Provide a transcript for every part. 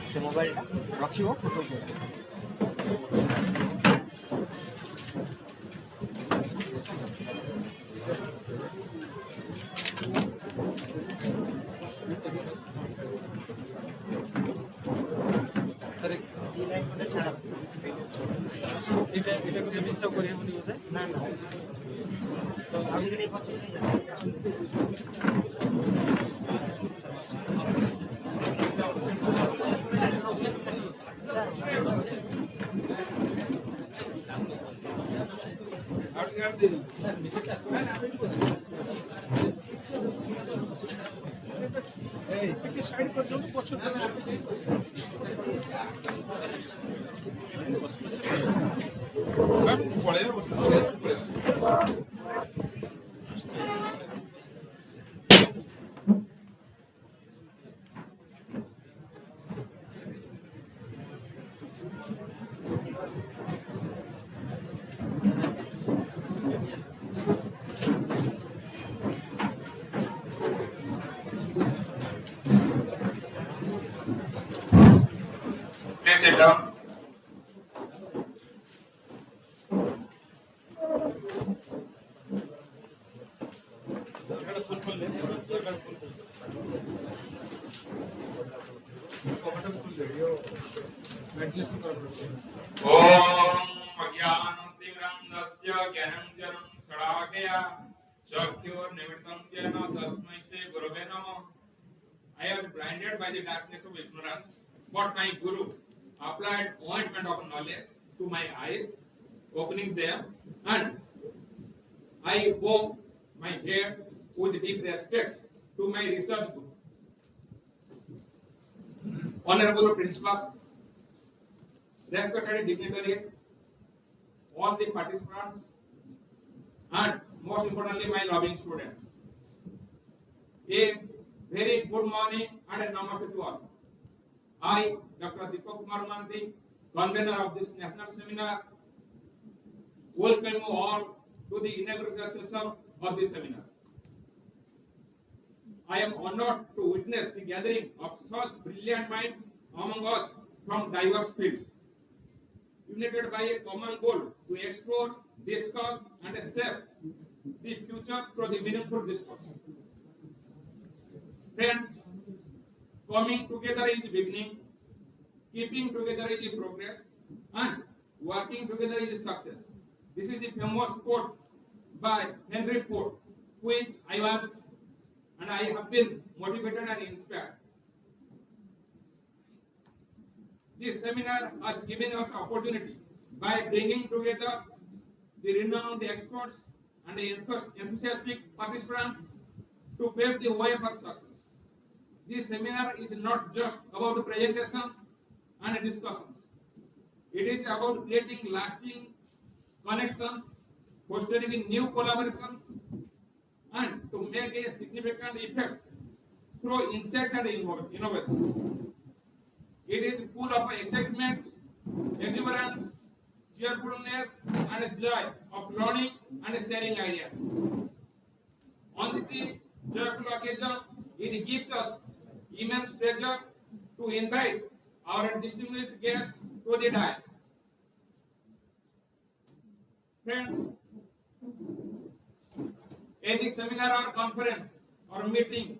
से मोबाइल रखियो फोटो ना ना तो आगे नहीं पहुंचे Please sit down. I was blinded by the darkness of ignorance, but my Guru applied ointment of knowledge to my eyes, opening them, and I bow my head with deep respect to my research guru. Honorable Principal, respected dignitaries, all the participants, and most importantly, my loving students. A very good morning and a namaste to all. I, Dr. B.Ed.Training, convener of this national seminar, welcome you all to the inaugural session of this seminar. I am honored to witness the gathering of such brilliant minds among us from diverse fields, united by a common goal to explore, discuss, and shape the future through the meaningful discourse. Friends, coming together is beginning, keeping together is progress, and working together is success. This is the famous quote by Henry Ford, which I have been motivated and inspired. This seminar has given us opportunity by bringing together the renowned experts and the enthusiastic participants to pave the way for success. This seminar is not just about presentations and discussions. It is about creating lasting connections, fostering new collaborations, and to make a significant effect through insights and innovations. It is full of excitement, exuberance, cheerfulness, and joy of learning and sharing ideas. On this joyful occasion, it gives us immense pleasure to invite our distinguished guests to the dais. Friends, any seminar or conference or meeting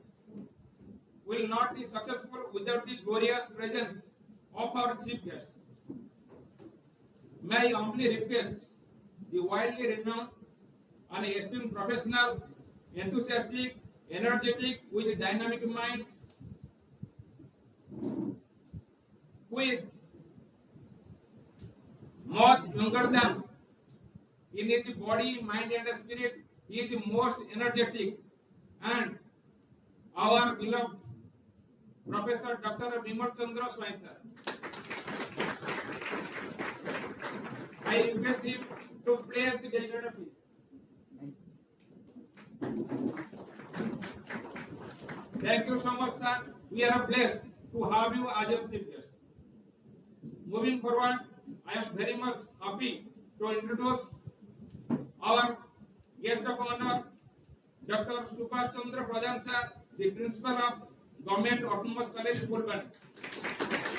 will not be successful without the glorious presence of our chief guest. May I humbly request the widely renowned and esteemed professional, enthusiastic, energetic, with dynamic minds, who is much younger than in his body, mind, and spirit. He is most energetic, and our beloved Professor Dr. Bimal Chandra Swai sir. I request him to place the delegate please. Thank you so much, sir. We are blessed to have you as your chief guest. Moving forward, I am very much happy to introduce our guest of honor, Dr. Subhash Chandra Pradhan sir, the principal of Govt.B.Ed.Training College, Fulbani.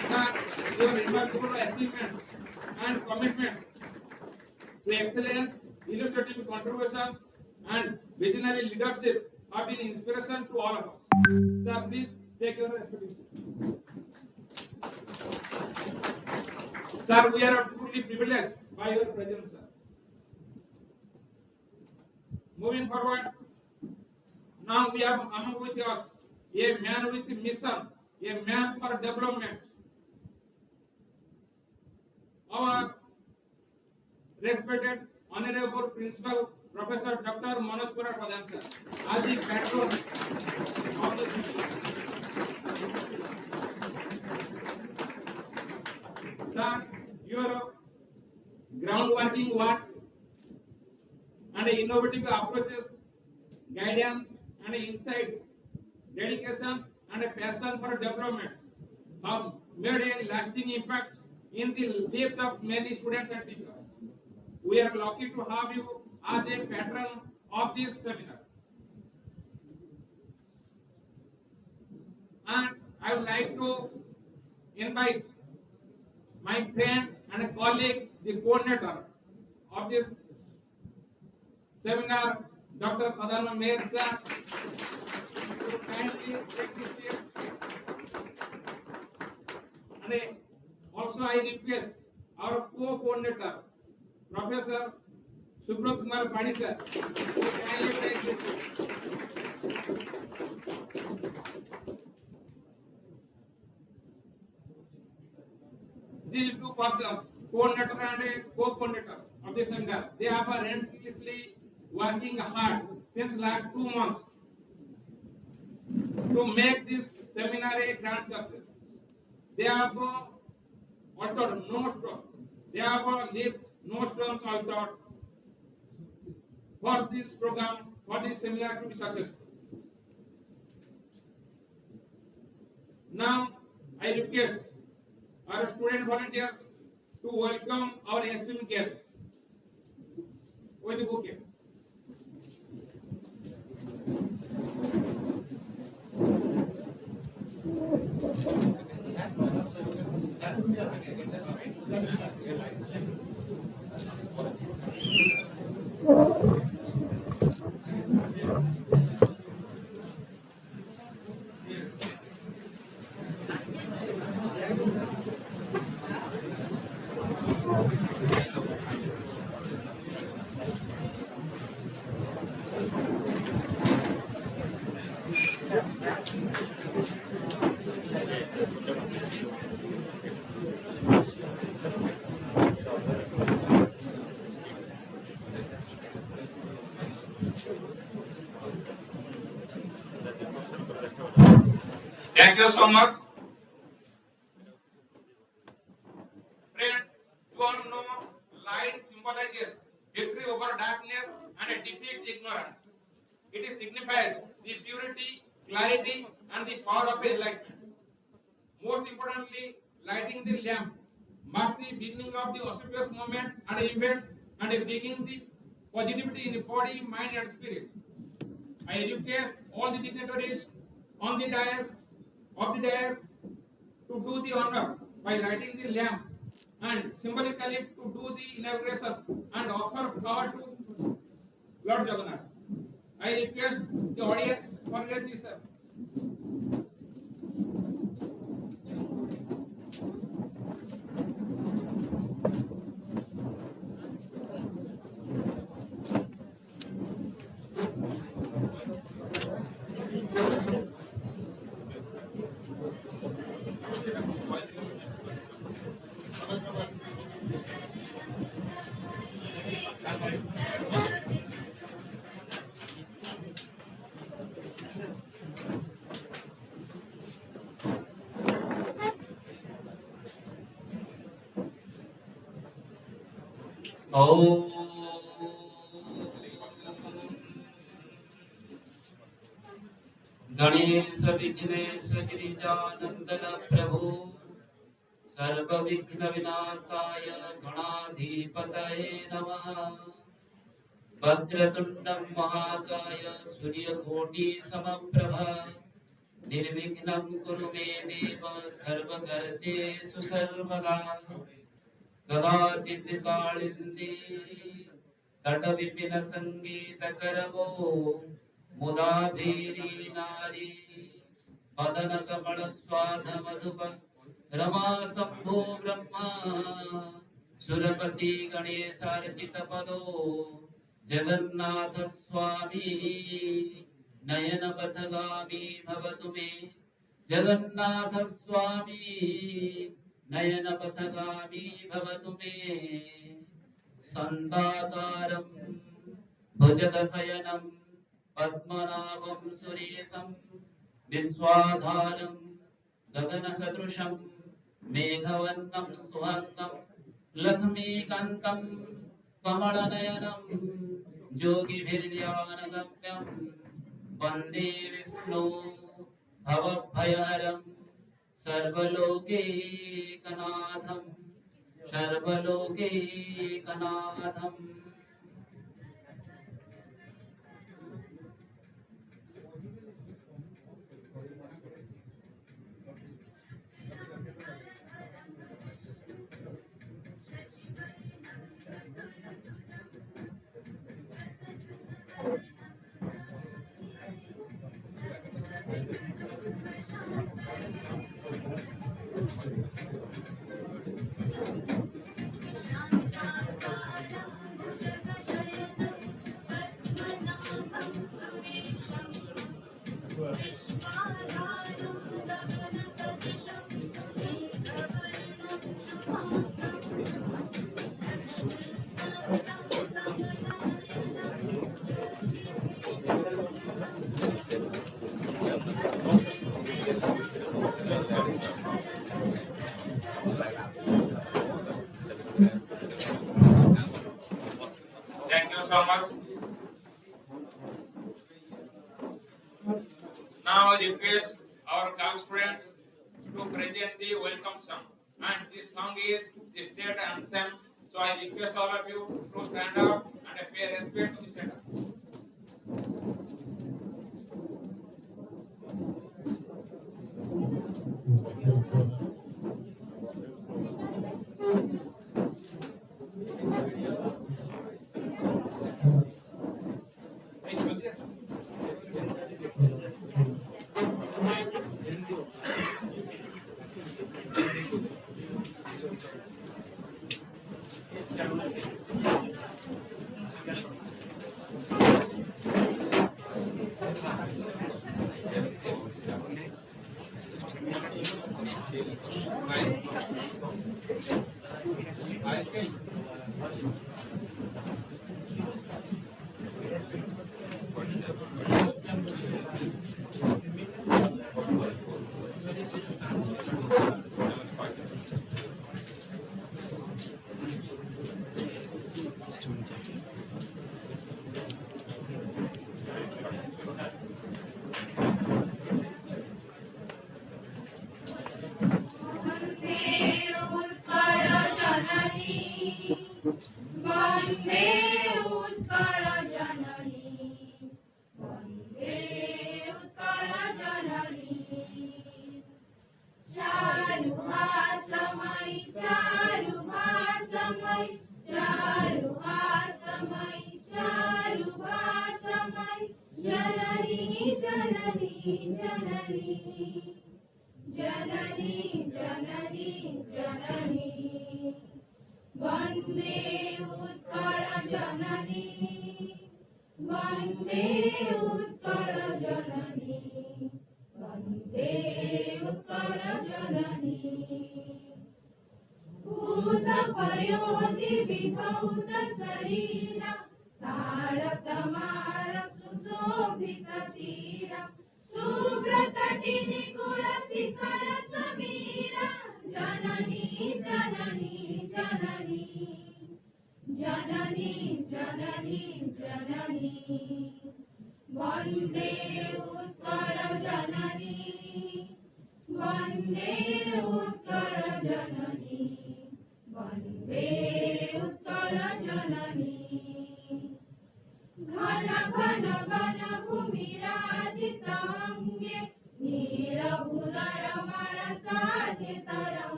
Sir, your remarkable achievements and commitments to excellence, illustrative contributions, and visionary leadership have been inspiration to all of us. Sir, please take your respective seat. Sir, we are truly privileged by your presence, sir. Moving forward, now we have among with us a man with a mission, a man for development. Our respected Honorable Principal Professor Dr. Manoj Kumar Pradhan sir, as the patron of the city. Sir, your groundworking work and innovative approaches, guidance and insights, dedication and a passion for development have made a lasting impact in the lives of many students and teachers. We are lucky to have you as a patron of this seminar. And I would like to invite my friend and colleague, the coordinator of this seminar, Dr. Kandhamal sir, to kindly take this seat. And also I request our co-coordinator, Professor Subrat Kumar Padi sir, to kindly take this seat. These two persons, coordinator and co-coordinators of the seminar, they are relentlessly working hard since last 2 months to make this seminar a grand success. They have altered no stone. They have left no stones altered for this program, for this seminar to be successful. Now, I request our student volunteers to welcome our esteemed guests with the bouquet. Thank you so much. Friends, you all know light symbolizes victory over darkness and a defeat ignorance. It signifies the purity, clarity, and the power of enlightenment. Most importantly, lighting the lamp marks the beginning of the auspicious moment and events and bringing the positivity in the body, mind, and spirit. I request all the dignitaries on the dais to do the honor by lighting the lamp and symbolically to do the inauguration and offer power to Lord Jagannath. I request the audience for this. Ganesh Vighnesh Girijanandan प्रभु सर्व विघ्न विनाशाय गणाधिपतये नमः। वक्रतुंडं महाकाय सूर्यकोटि समप्रभ निर्विघ्नं कुरु मे देव सर्वकार्येषु सर्वदा कदाचित् कालिन्दी तटविपिन संगीत करवो मुदा भीरी नारी मदन कमल स्वाद मधुप रमा शंभो ब्रह्मा सुरपति गणेशार्चित पदो जगन्नाथ स्वामी नयन पथगामी भवतु मे जगन्नाथ स्वामी नयन पथगामी भवतु मे संताकारं भुजगशयनं पद्मनाभं सुरेशं विश्वाधारं गगनसदृशं मेघवर्णं सुहान्तं लक्ष्मीकान्तं कमलनयनं योगिभिर्ध्यानगम्यं वन्दे Vishnu भवभयहरं सर्वलोकैकनाथं सर्वलोकैकनाथम्। Thank you so much. Now I request our Govt students to present the welcome song. And this song is the state anthem. So I request all of you to stand up and pay respect to the state anthem.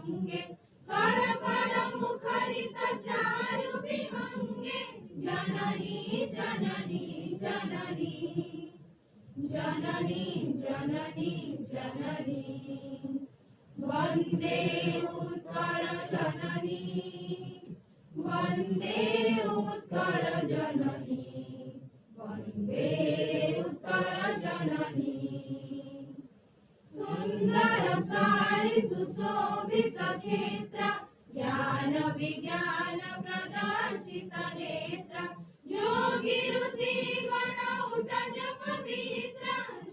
विहंगे कड़ कड़ मुखरित चारु विहंगे जननी जननी जननी जननी जननी जननी वंदे उत्कल जननी वंदे उत्कल जननी वंदे उत्कल जननी सुंदर साड़ी सुशोभित क्षेत्र ज्ञान विज्ञान प्रदर्शित नेत्र योगी ऋषि गण उठ जप पवित्र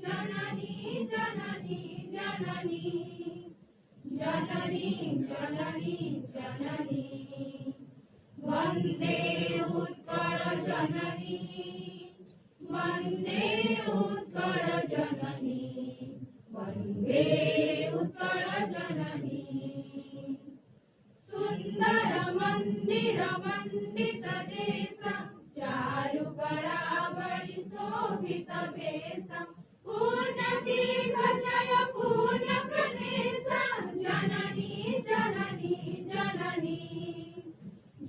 जननी जननी जननी जननी जननी जननी वंदे उत्कल जननी वंदे उत्कल जननी वंदे उत्कल जननी सुंदर मंदिर मंडित देश चारु कड़ा बड़ी शोभित वेश पूर्ण तीर्थ जय पूर्ण प्रदेश जननी जननी जननी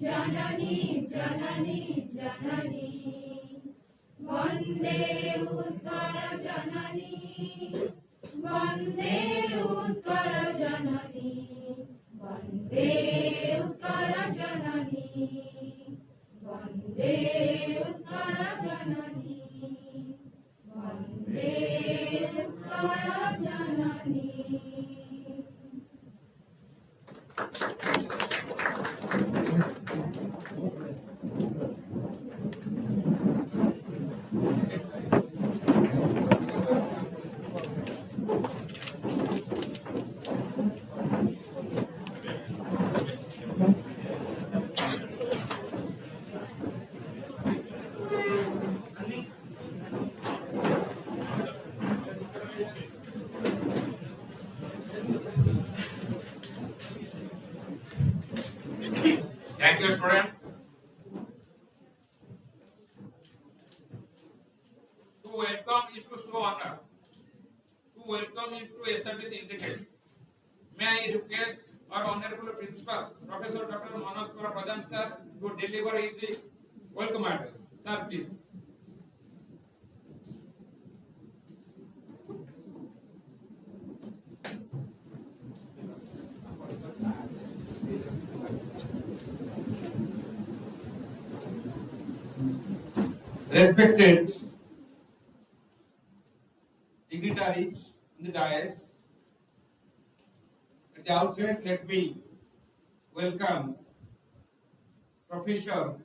जननी जननी जननी वंदे उत्कल जननी वंदे उत्कल जननी वंदे उत्कल जननी वंदे उत्कल जननी वंदे उत्कल जननी Thank you, students. To welcome is to show honor. To welcome is to establish integrity. May I request our honorable principal, Professor Dr. Manoj Kumar Pradhan sir, to deliver his welcome address. Sir, please. Respected dignitaries in the dais, at the outset, let me welcome Professor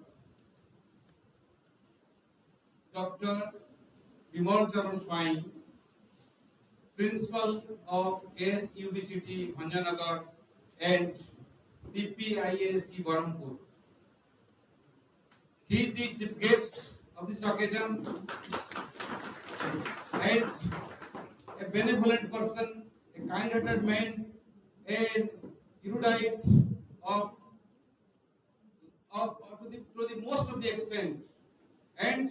Dr. Bimal Charan Swain, Principal of SUBCT Bhanjanagar and PPISC Barampur. He is the chief guest of this occasion and a benevolent person, a kind-hearted man, and erudite to the most of the extent, and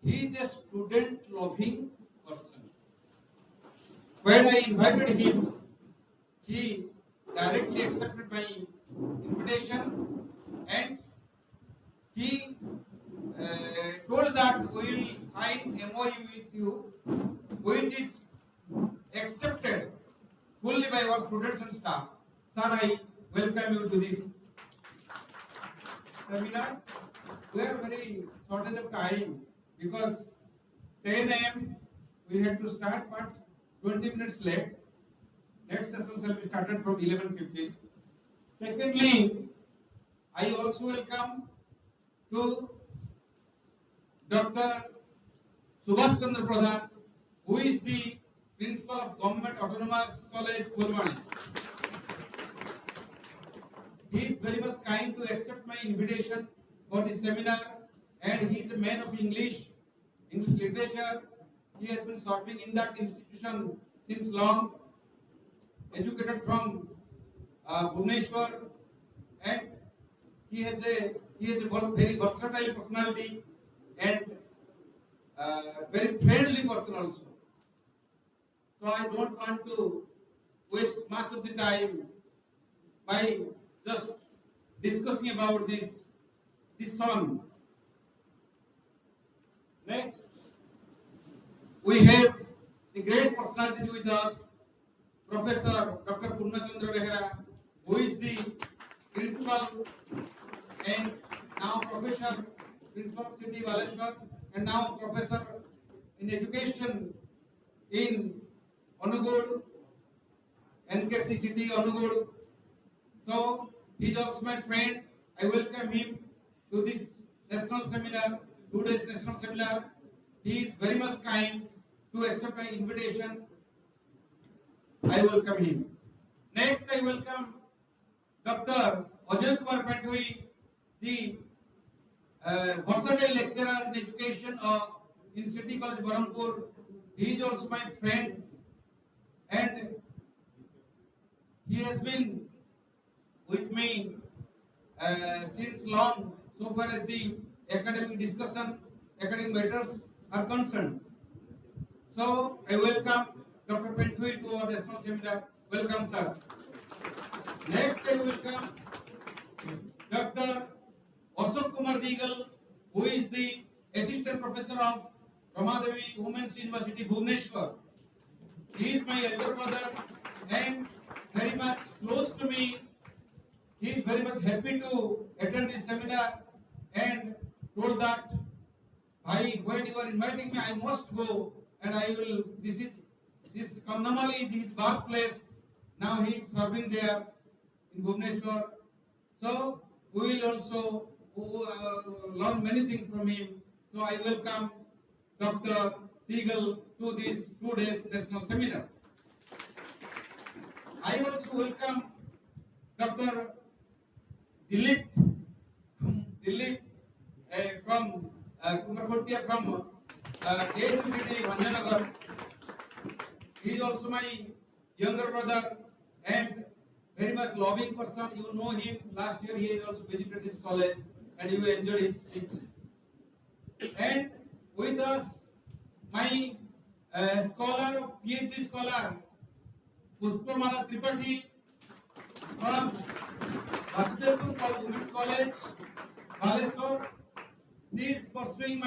he is a student-loving person. When I invited him, he directly accepted my invitation, and he told that we will sign MOU with you, which is accepted fully by our students and staff. Sir, I welcome you to this seminar. We are very shortage of time because 10 a.m. we had to start, but 20 minutes late. Next session shall be started from 11:15. Secondly, I also welcome to Dr. Subhash Chandra Pradhan, who is the principal of Government Autonomous College, Fulbani. He is very much kind to accept my invitation for this seminar, and he is a man of English literature. He has been serving in that institution since long, educated from Bhubaneswar, and he has a very versatile personality and very friendly person also. So I don't want to waste much of the time by just discussing about this song. Next, we have the great personality with us, Professor Dr. Purnachandra Behera, who is the principal and now professor, principal of City Baleshwar, and now professor in education in Inaugural, NKC City Inaugural. So he is also my friend. I welcome him to this national seminar, 2 days national seminar. He is very much kind to accept my invitation. I welcome him. Next, I welcome Dr. Ajay Kumar Patui, the versatile lecturer in education in City College Berhampur. He is also my friend, and he has been with me since long, so far as the academic discussion, academic matters are concerned. So I welcome Dr. Pentui to our national seminar. Welcome, sir. Next, I welcome Dr. Ashok Kumar Deegal, who is the assistant professor of Ramadevi Women's University, Bhubaneswar. He is my elder brother and very much close to me. He is very much happy to attend this seminar and told that when you are inviting me, I must go, and I will. This Kandhamal is his birthplace. Now he is serving there in Bhubaneswar. So we will also learn many things from him. So I welcome Dr. Deegal to this 2 days national seminar. I also welcome Dr. Dilip from Kumarkotia from KSCT Vanjanagar. He is also my younger brother and very much loving person. You know him. Last year he has also visited this college and you enjoyed his speech. And with us, my scholar, PhD scholar, Pushpamala Tripathi from Vasudevpur Women's College, Baleshwar. She is pursuing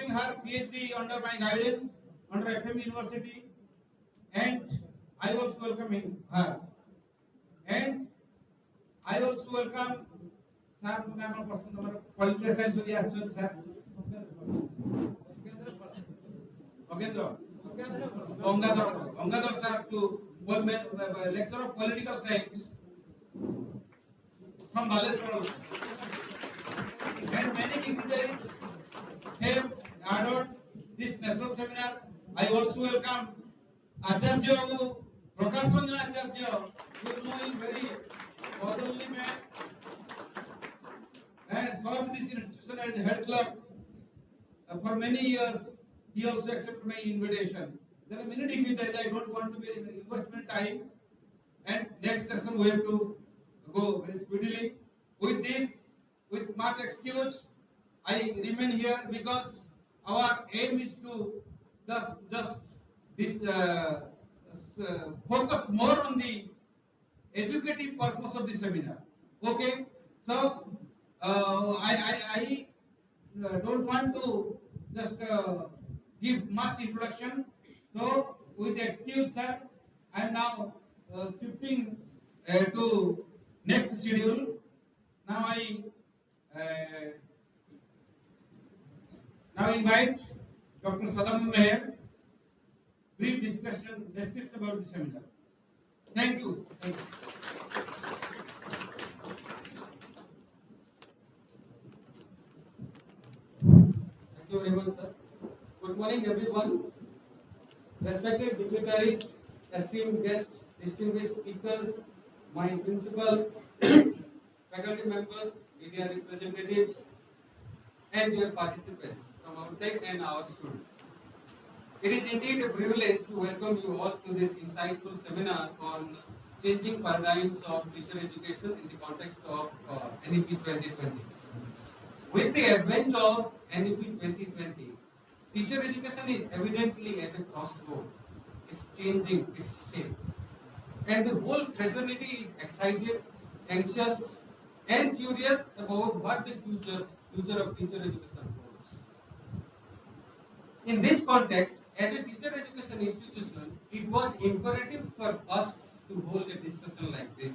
her PhD under my guidance under FM University, and I also welcome her. And I also welcome sir. Political science sir. Gangadhar sir to lecturer of political science from Baleshwar. And many dignitaries have added this national seminar. I also welcome Acharya Prakash Ranjan Acharya. You know him, very fatherly man, and served this institution as head clerk for many years. He also accepted my invitation. There are many dignitaries. I don't want to invest time. And next session we have to go very speedily. With this, with much excuse, I remain here because our aim is to focus more on the educative purpose of the seminar. Okay, so I don't want to just give much introduction. So with the excuse, sir, I am now shifting to next schedule. Now I invite Dr. Sadam Meher, brief description about the seminar. Thank you. Thank you. Thank you very much, sir. Good morning, everyone. Respected dignitaries, esteemed guests, distinguished speakers, my principal, faculty members, media representatives, and dear participants from outside and our students. It is indeed a privilege to welcome you all to this insightful seminar on changing paradigms of teacher education in the context of NEP 2020. With the advent of NEP 2020, teacher education is evidently at a crossroad. It's changing its shape. and the whole fraternity is excited, anxious, and curious about what the future of teacher education holds. In this context, as a teacher education institution, it was imperative for us to hold a discussion like this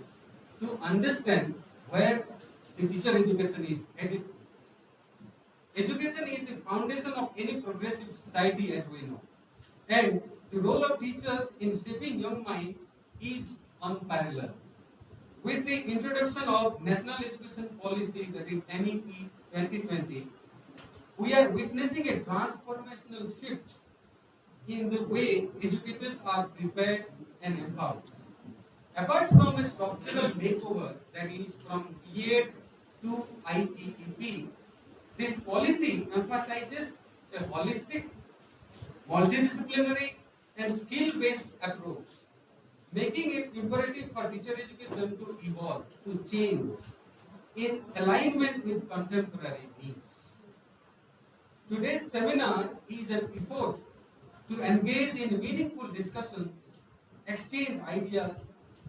to understand where the teacher education is headed. Education is the foundation of any progressive society, as we know, and the role of teachers in shaping young minds is unparalleled. With the introduction of National Education Policy, that is NEP 2020, we are witnessing a transformational shift in the way educators are prepared and empowered. Apart from a structural makeover, that is from B.Ed to ITEP, this policy emphasizes a holistic, multidisciplinary, and skill-based approach, making it imperative for teacher education to evolve, to change in alignment with contemporary needs. Today's seminar is an effort to engage in meaningful discussions, exchange ideas,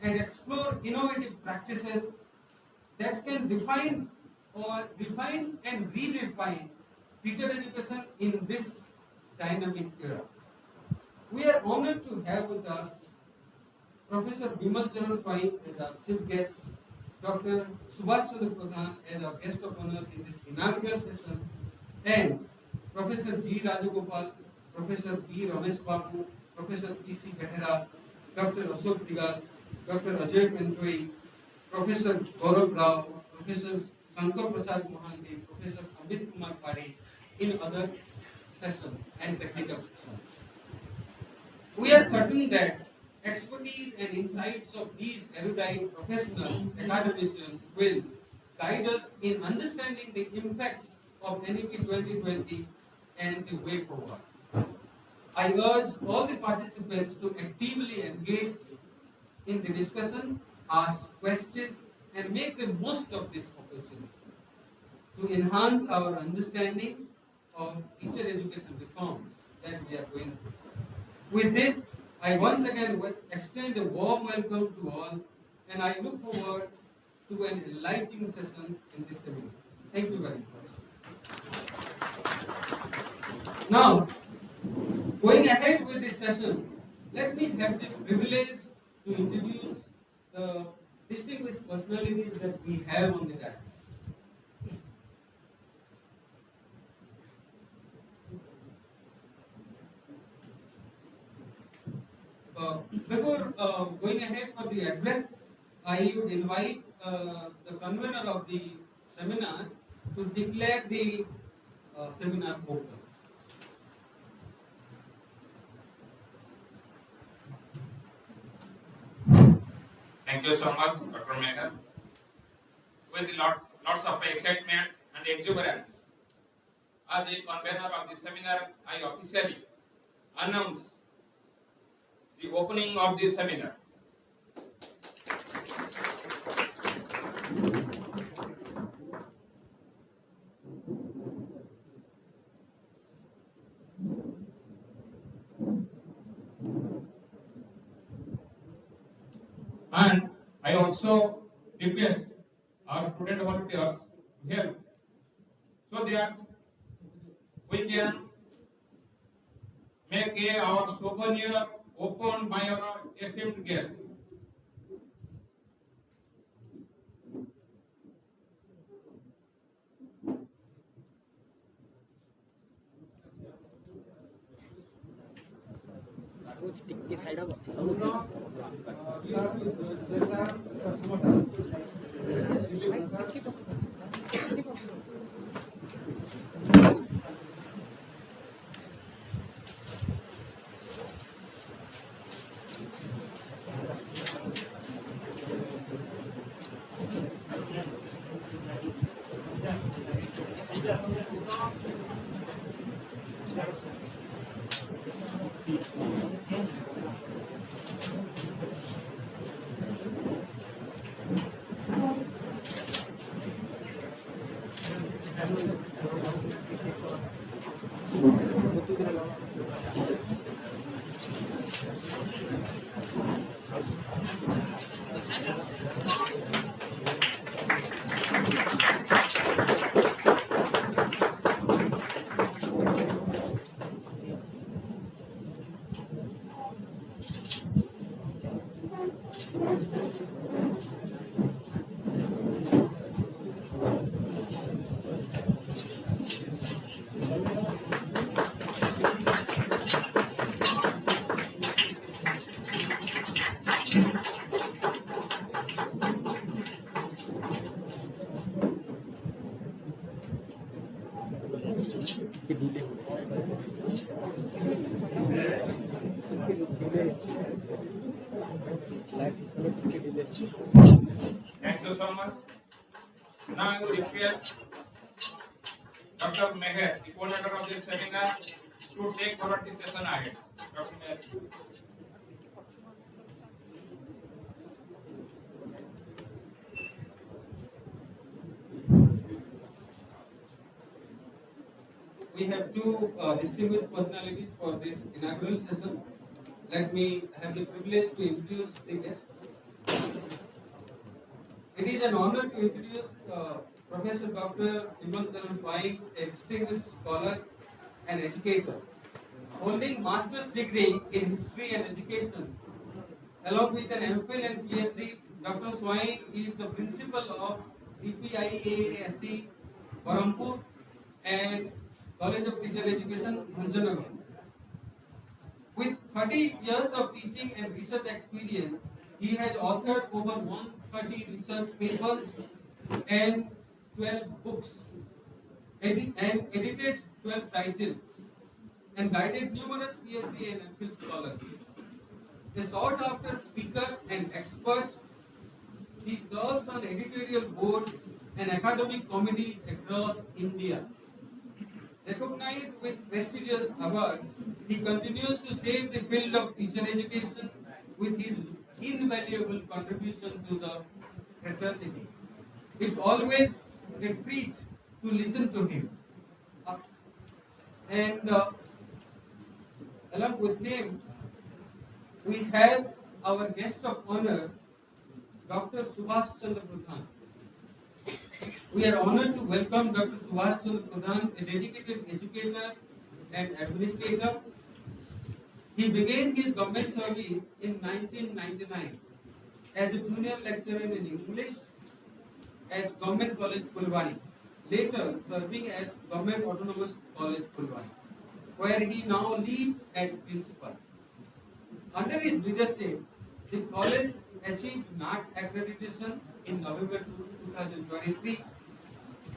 and explore innovative practices that can refine and redefine teacher education in this dynamic era. We are honored to have with us Professor Bimal Charan Swai as our chief guest, Dr. Subhash Chandra Pradhan as our guest of honor in this inaugural session, and Professor G. Rajagopal, Professor B. Ramesh Babu, Professor P.C. Behera, Dr. Ashok Digal, Dr. Ajay Pentoi, Professor Gaurav Rao, Professor Shankar Prasad Mohanty, Professor Amit Kumar Pari in other sessions and technical sessions. We are certain that expertise and insights of these erudite professionals, academicians will guide us in understanding the impact of NEP 2020 and the way forward. I urge all the participants to actively engage in the discussions, ask questions, and make the most of this opportunity to enhance our understanding of teacher education reforms that we are going through. With this, I once again extend a warm welcome to all, and I look forward to an enlightening session in this seminar. Thank you very much. Now, going ahead with this session, let me have the privilege to introduce the distinguished personalities that we have on the dais. Before going ahead for the address, I would invite the convener of the seminar to declare the seminar open. Thank you so much, Dr. Meghar. With lots of excitement and exuberance, as a convener of the seminar, I officially announce the opening of this seminar. And I also request our student volunteers to help so that we can make our souvenir open by our esteemed guest. Thank you so much. Now I will request Dr. Meher, the coordinator of this seminar, to take forward this session ahead. Dr. Meher. We have two distinguished personalities for this inaugural session. Let me have the privilege to introduce the guests. It is an honor to introduce Professor Dr. B.Ed.Training, a distinguished scholar and educator, holding master's degree in history and education. Along with an MPhil and PhD, Dr. Swain is the principal of DPIASC, Barampur, and College of Teacher Education, Bhanjanagar. With 30 years of teaching and research experience, he has authored over 130 research papers and 12 books, and edited 12 titles, and guided numerous PhD and MPhil scholars. A sought after speaker and expert, he serves on editorial boards and academic committees across India. Recognized with prestigious awards, he continues to shape the field of teacher education with his invaluable contribution to the fraternity. It's always a treat to listen to him. And along with him, we have our guest of honor, Dr. Subhash Chandra Pradhan. We are honored to welcome Dr. Subhash Chandra Pradhan, a dedicated educator and administrator. He began his government service in 1999 as a junior lecturer in English at Government College, Fulbani, later serving at Government Autonomous College, Fulbani, where he now leads as principal. Under his leadership, the college achieved NAAC accreditation in November 2023,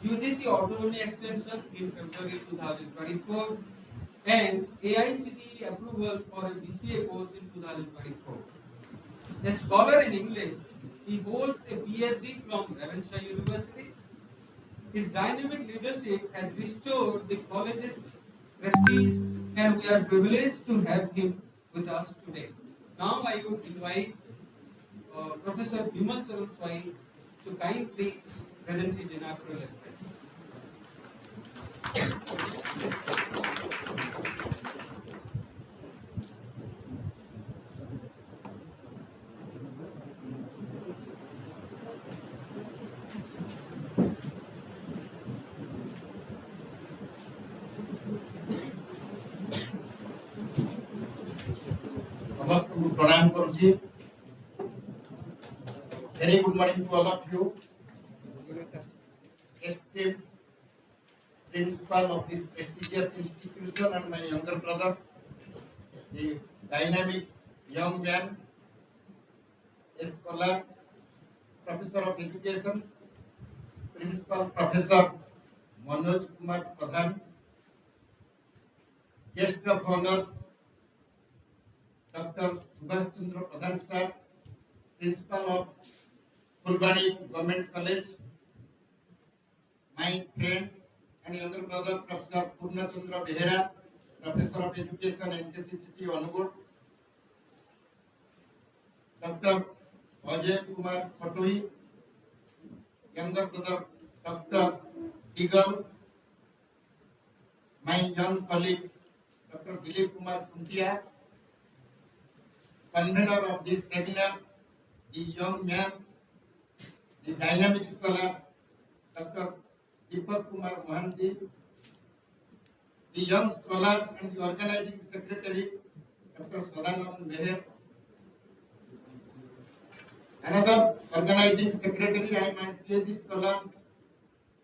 UGC autonomy extension in February 2024, and AICTE approval for a BCA course in 2024. A scholar in English, he holds a PhD from Ravenshaw University. His dynamic leadership has restored the college's prestige, and we are privileged to have him with us today. Now I would invite Professor B.Ed.Training to kindly present his inaugural address. ସମସ୍ତଙ୍କୁ ପ୍ରଣାମ କରୁଛି। Very good morning to all of you. Esteemed principal of this prestigious institution and my younger brother, the dynamic young man, a scholar, professor of education, Principal Professor Manoj Kumar Pradhan, guest of honor Dr. Subhash Chandra Pradhan sir, Principal of Fulbani Government College, my friend and younger brother Professor Purna Chandra Behera, Professor of Education NKCCT Inaugural, Dr. Ajay Kumar Khatoi, younger brother Dr. Eagle, my young colleague Dr. Dilip Kumar Kuntia, convener of this seminar, the young man, the dynamic scholar, Dr. Deepak Kumar Mohanty, the young scholar and the organizing secretary, Dr. Sadanand Meher, another organizing secretary, I am a PhD scholar,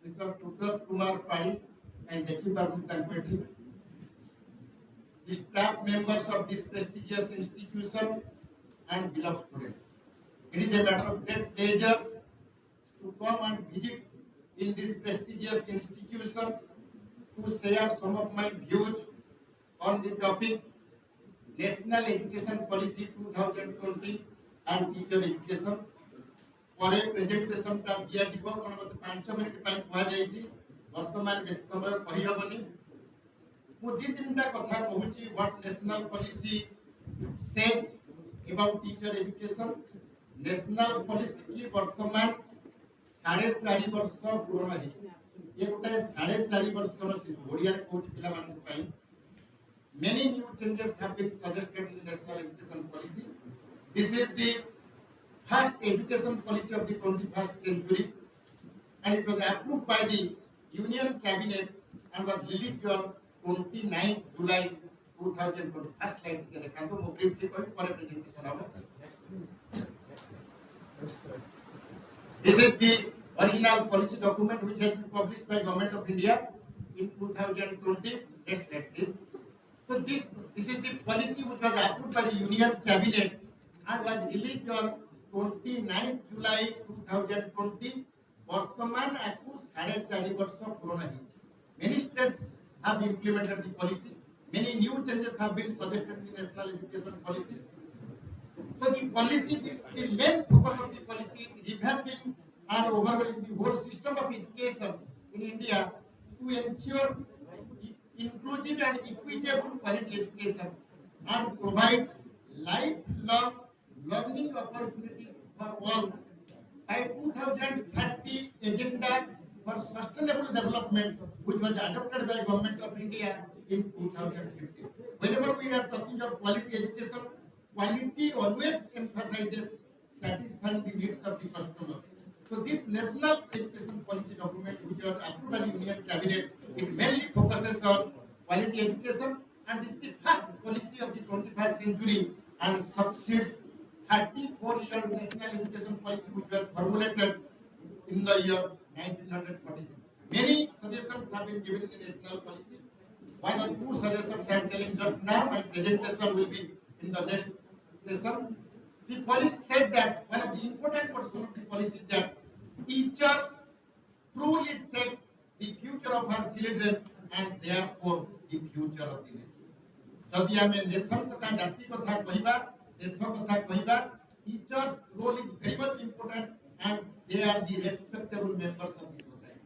Mr. Subrat Kumar Pai, and Dekibar Mutankweti, the staff members of this prestigious institution and beloved students. It is a matter of great pleasure to come and visit in this prestigious institution to share some of my views on the topic National Education Policy 2020 and Teacher Education. ପରେ ପ୍ରେଜେଣ୍ଟେସନଟା ଦିଆଯିବ କ'ଣ ମୋତେ 5 minute ପାଇଁ କୁହାଯାଇଛି ବର୍ତ୍ତମାନ ବେଶୀ ସମୟ କହିହେବନି ମୁଁ ଦୁଇ ତିନିଟା କଥା କହୁଛି what national policy says about teacher education national policy की वर्तमान 4.5 वर्ष पूर्ण ହେଇଛି ये गोटे 4.5 वर्षर शिशु ओडिया रे कोठी पिला मानक ପାଇଁ many new changes have been suggested in the national education policy this is the first education policy of the 21st century and it was approved by the Union Cabinet and was released on 29th July 2020. First slide के देखा तो मैं briefly कोई पर presentation होगा. This is the original policy document which has been published by Government of India in 2020. Next slide please. So this is the policy which was approved by the Union Cabinet and was released on 29th July 2020 वर्तमान आपको 4.5 वर्ष पूर्ण है many states have implemented the policy many new changes have been suggested in the national education policy so the policy the main focus of the policy is revamping and overhauling the whole system of education in India to ensure inclusive and equitable quality education and provide lifelong learning opportunity for all by 2030 agenda for sustainable development which was adopted by Government of India in 2015. Whenever we are talking of quality education, quality always emphasizes satisfying the needs of the customers. So this national education policy document which was approved by the Union Cabinet, it mainly focuses on quality education and this is the first policy of the 21st century and succeeds 34-year national education policy which was formulated in the year 1946. Many suggestions have been given in the national policy. One or two suggestions I am telling just now. My presentation will be in the next session. The policy says that one of the important portions of the policy is that teachers truly shape the future of our children and therefore the future of the nation. जदि आमे nation तथा जाति कथा कहिबा देश कथा कहिबा teachers role is very much important and they are the respectable members of the society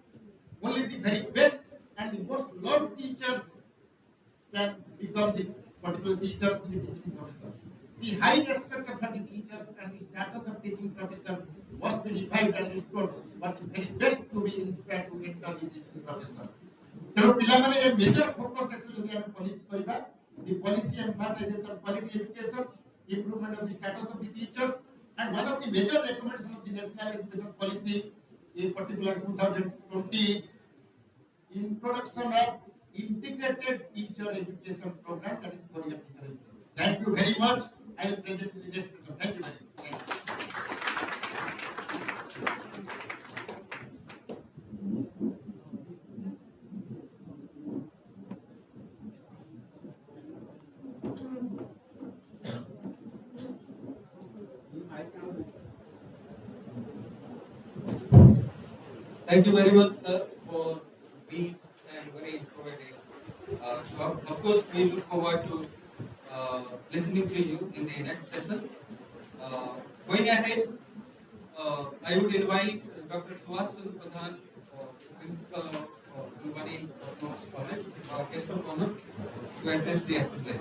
only the very best and the most loved teachers can become the particular teachers in the teaching profession the high respect of the teachers and the status of teaching profession must be revived and restored but the very best to be inspired to enter the teaching profession तेणु पिला माने ए major focus एथि जदि हम policy करिबा the policy emphasizes on quality education improvement of the status of the teachers and one of the major recommendations of the national education policy in particular 2020 is introduction of integrated teacher education program that is for your teacher education. Thank you very much. I will present the next session. Thank you very much. Thank you. Thank you very much, sir, for being and very informative talk. Of course, we look forward to listening to you in the next session. Going ahead, I would invite Dr. Suhas Pradhan, Principal of Ulvani Autonomous College, our guest of honor, to address the assembly.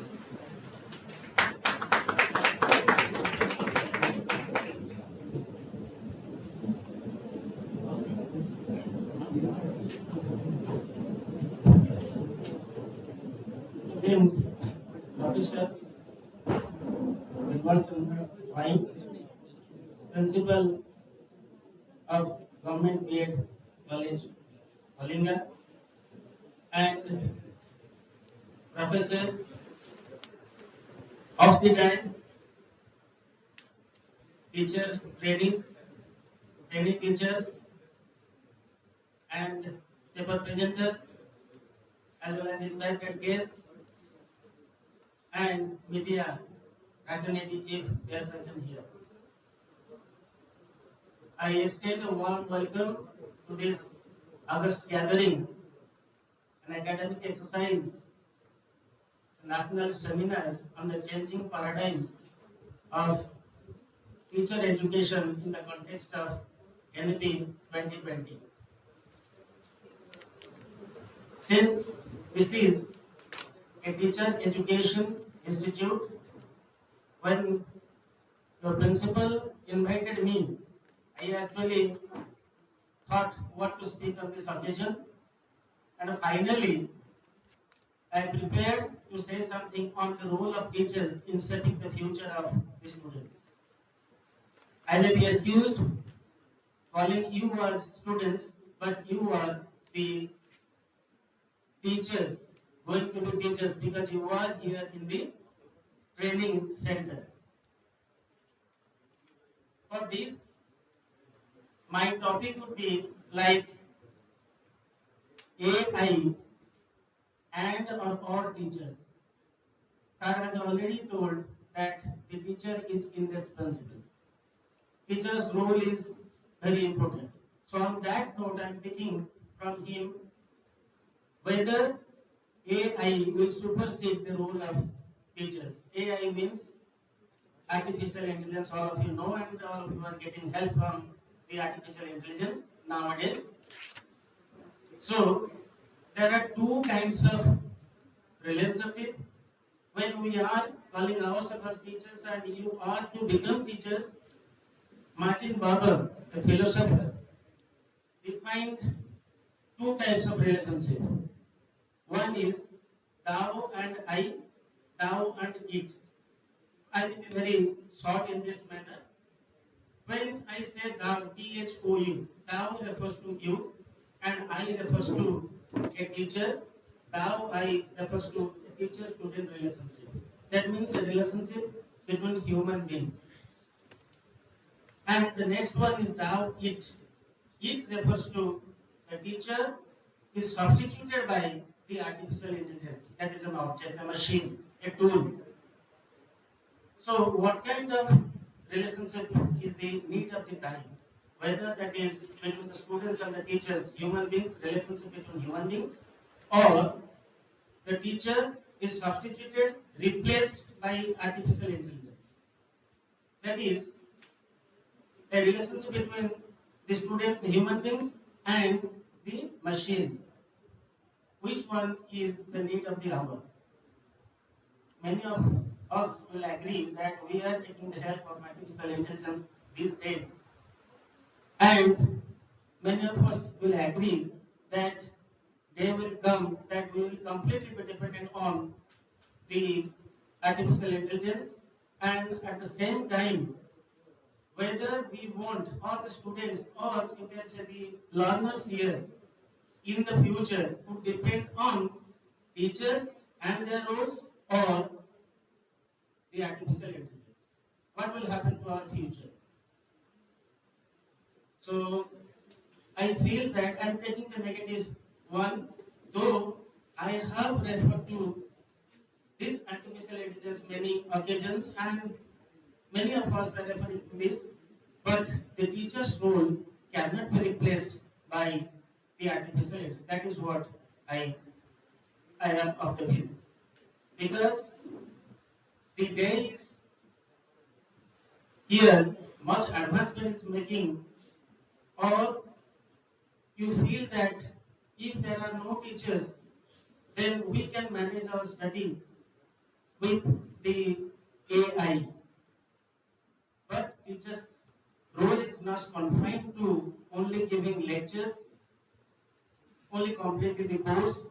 Professor Principal of Govt.B.Ed. College, Kalinga, and professors of the dais, teachers, training teachers, and paper presenters, as well as invited guests and media fraternity if they are present here. I extend a warm welcome to this August gathering, and an academic exercise, national seminar on the changing paradigms of teacher education in the context of NP 2020. Since this is a teacher education institute, when the principal invited me, I actually thought what to speak on this occasion, and finally I prepared to say something on the role of teachers in shaping the future of the students. I may be excused calling you as students, but you are the teachers, going to be teachers because you are here in the training center. For this, my topic would be like AI and or teachers. Sir has already told that the teacher is indispensable. Teacher's role is very important. So on that note, I am picking from him whether AI will supersede the role of teachers. AI means artificial intelligence, all of you know, and all of you are getting help from the artificial intelligence nowadays. So there are two kinds of relationship. When we are calling ourselves as teachers and you are to become teachers, Martin Buber, a philosopher, defined two types of relationship. One is thou and I, thou and it. I will be very short in this matter. When I say thou, thou, thou refers to you, and I refers to a teacher. Thou, I refers to a teacher-student relationship. That means a relationship between human beings. And the next one is thou, it. It refers to a teacher is substituted by the artificial intelligence. That is an object, a machine, a tool. So what kind of relationship is the need of the time? Whether that is between the students and the teachers, human beings, relationship between human beings, or the teacher is substituted, replaced by artificial intelligence. That is a relationship between the students, the human beings, and the machine. Which one is the need of the hour? Many of us will agree that we are taking the help of artificial intelligence these days. And many of us will agree that day will come that we will completely be dependent on the artificial intelligence, and at the same time, whether we want, or the students, or you can say the learners here in the future would depend on teachers and their roles or the artificial intelligence. What will happen to our future? So I feel that I'm taking the negative one, though I have referred to this artificial intelligence many occasions and many of us are referring to this, but the teacher's role cannot be replaced by the artificial intelligence. That is what I am of the view. Because the day is here, much advancement is making, or you feel that if there are no teachers, then we can manage our study with the AI. But teachers' role is not confined to only giving lectures, only completing the course,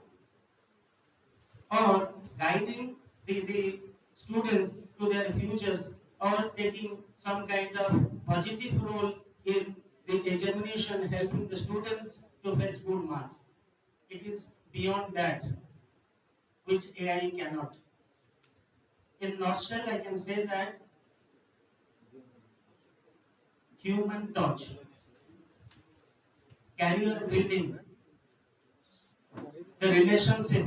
or guiding the students to their futures, or taking some kind of positive role in the examination, helping the students to fetch good marks. It is beyond that, which AI cannot. In nutshell, I can say that human touch, career building, the relationship,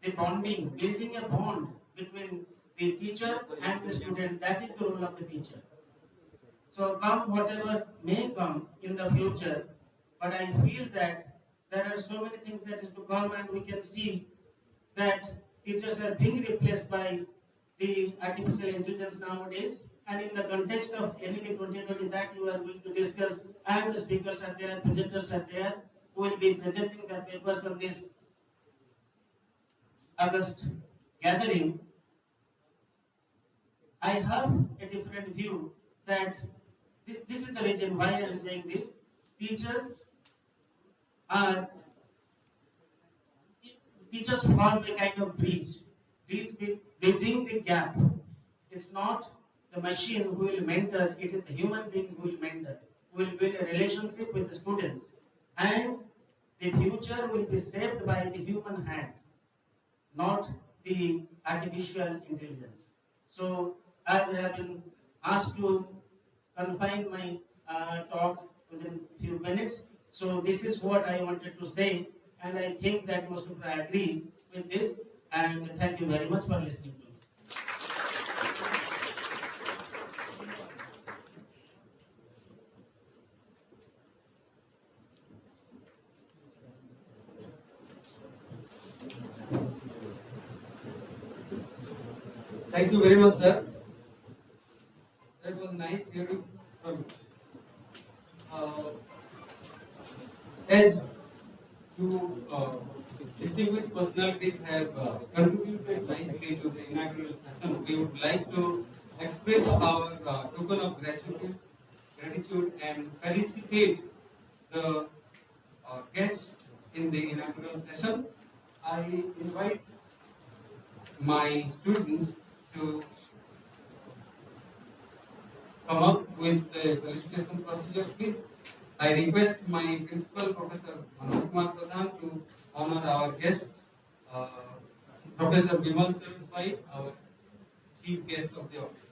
the bonding, building a bond between the teacher and the student, that is the role of the teacher. So come whatever may come in the future, but I feel that there are so many things that is to come, and we can see that teachers are being replaced by the artificial intelligence nowadays. And in the context of NEP 2020 that you are going to discuss, and the speakers are there, presenters are there, who will be presenting their papers on this August gathering, I have a different view that this is the reason why I am saying this. Teachers are teachers form a kind of bridging the gap. It's not the machine who will mentor, it is the human being who will mentor, who will build a relationship with the students. And the future will be shaped by the human hand, not the artificial intelligence. So, as I have been asked to confine my talk within few minutes, so this is what I wanted to say, and I think that most of you agree with this. And thank you very much for listening to me. Thank you very much, sir. That was nice hearing from you. As two distinguished personalities have contributed nicely to the inaugural session, we would like to express our token of gratitude and felicitate the guests in the inaugural session. I invite my students to come up with the felicitation procedure, please. I request my principal, Professor Manoj Kumar Pradhan, to honor our guest, Professor Bimal Saraswai, our chief guest of the audience.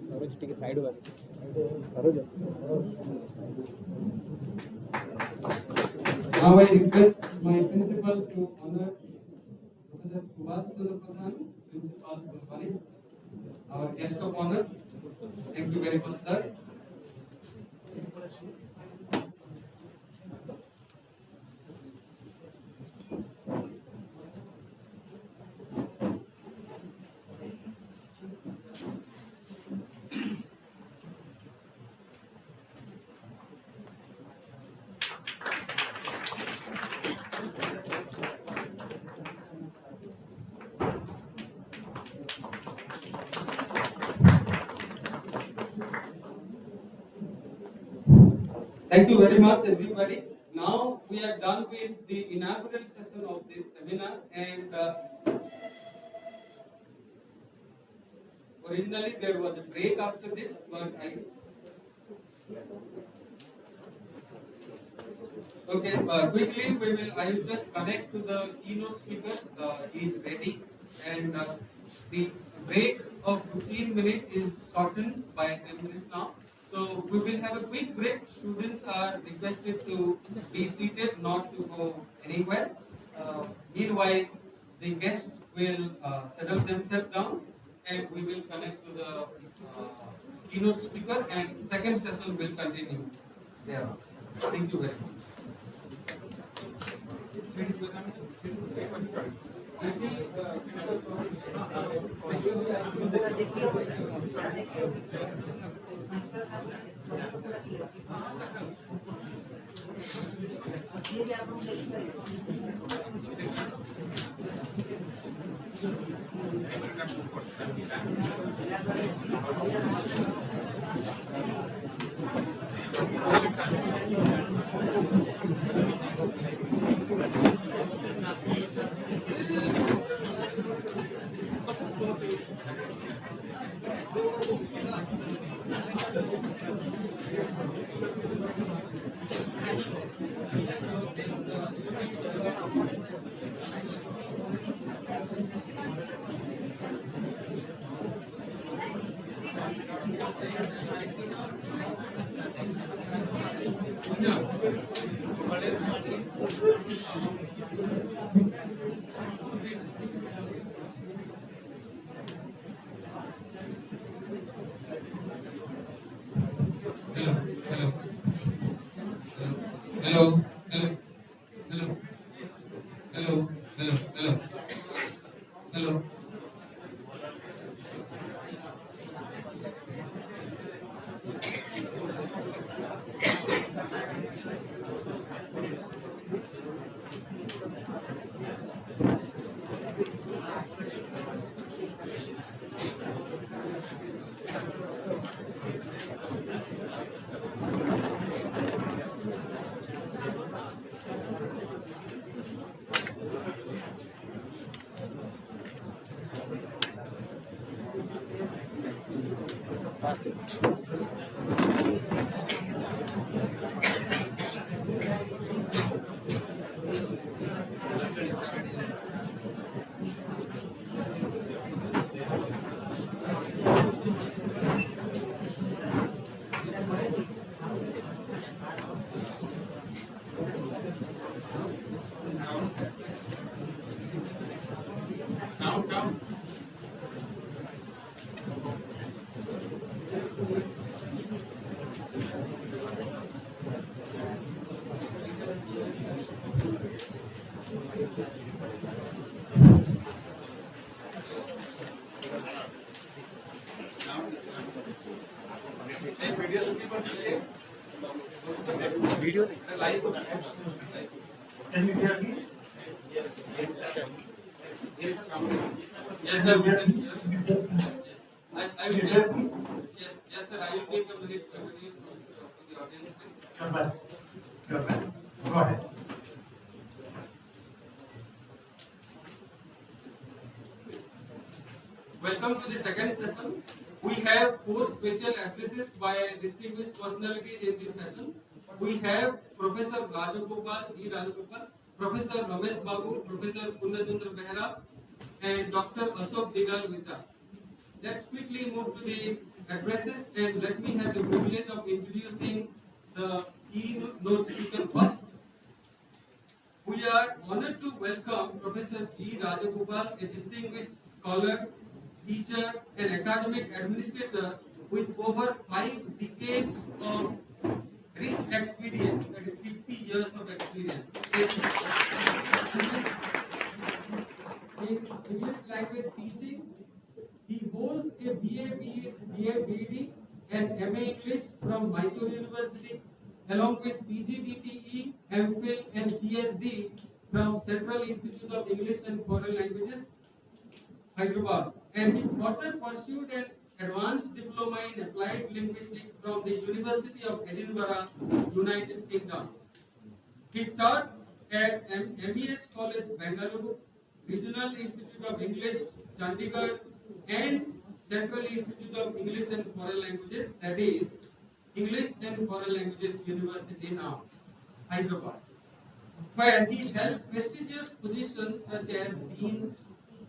Saroj टिके side were Saroj Now I request my principal to honor Professor Subhash Chandra Pradhan, Principal Kulbani, our guest of honor. Thank you very much, sir. Thank you very much, everybody. Now we are done with the inaugural session of this seminar, and originally there was a break after this, but quickly I will just connect to the keynote speaker. He is ready, and the break of 15 minutes is shortened by 10 minutes now. So we will have a quick break. Students are requested to be seated, not to go anywhere. Meanwhile, the guests will settle themselves down, and we will connect to the keynote speaker, and second session will continue there. Thank you very much. Pass it. Sound. Video shooting पर चलिए Video. Live Can you hear me? Yes, sound. Yes, sir. Can you I will hear take, me? yes, sir. I will take a minute to the audience. You're back. You're back. Go ahead. Welcome to the second session. We have four special addresses by distinguished personalities in this session. We have Professor Rajagopal, E. Rajagopal, Professor Ramesh Babu, Professor Purnachandra Behra, and Dr. Ashok Digal with us. Let's quickly move to the addresses and let me have the privilege of introducing the keynote speaker first. We are honored to welcome Professor G. Rajagopal, a distinguished scholar, teacher, and academic administrator with over 5 decades of rich experience, that is 50 years of experience in English language teaching. He holds a BA, BD, and MA English from Mysore University, along with PGDTE, MPhil, and PhD from Central Institute of English and Foreign Languages, Hyderabad. And he further pursued an advanced diploma in applied linguistics from the University of Edinburgh, United Kingdom. He taught at MES College, Bangalore, Regional Institute of English, Chandigarh, and Central Institute of English and Foreign Languages, that is English and Foreign Languages University now, Hyderabad, where he held prestigious positions such as Dean,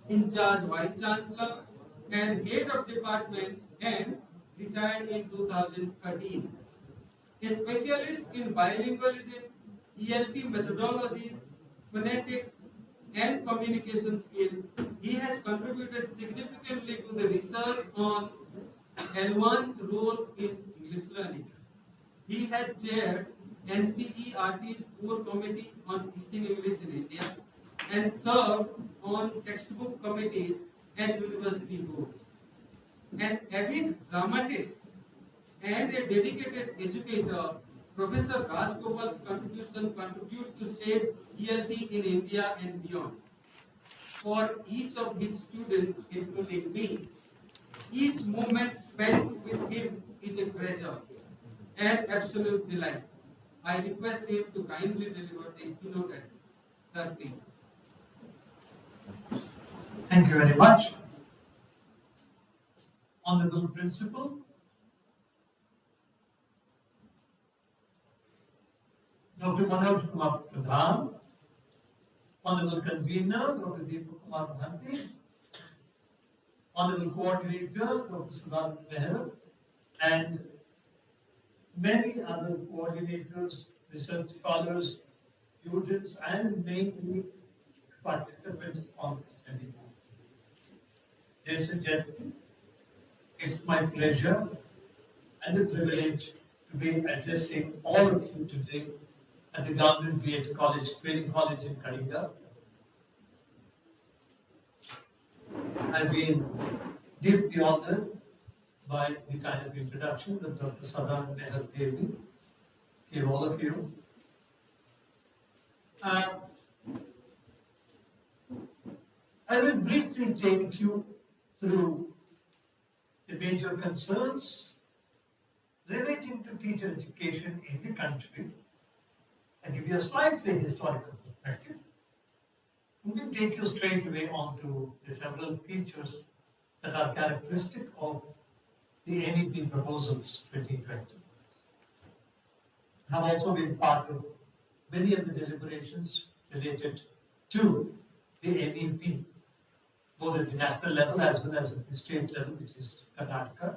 in charge Vice Chancellor, and Head of Department, and retired in 2013. A specialist in bilingualism, ELT methodologies, phonetics, and communication skills, he has contributed significantly to the research on L1's role in English learning. He has chaired NCERT's core committee on teaching English in India and served on textbook committees and university boards. An avid dramatist and a dedicated educator, Professor Rajagopal's contribution contribute to shape ELT in India and beyond. For each of his students, including me, each moment spent with him is a treasure and absolute delight. I request him to kindly deliver the keynote address. Sir, please. Thank you very much. Honorable Principal, Dr. Manoj Kumar Pradhan, Honorable Convener, Dr. Deepak Kumar Bhanti, Honorable Coordinator, Dr. Sudan Meher, and many other coordinators, research scholars, students, and mainly participants on this seminar. Ladies and gentlemen, it's my pleasure and a privilege to be addressing all of you today at the Govt.B.Ed.Training College in Kalinga. I've been deeply honored by the kind of introduction that Dr. Sadan Meher gave all of you. I will briefly take you through the major concerns relating to teacher education in the country and give you a slightly historical perspective. We will take you straight away onto the several features that are characteristic of the NEP proposals 2020. I've also been part of many of the deliberations related to the NEP, both at the national level as well as at the state level, which is Karnataka.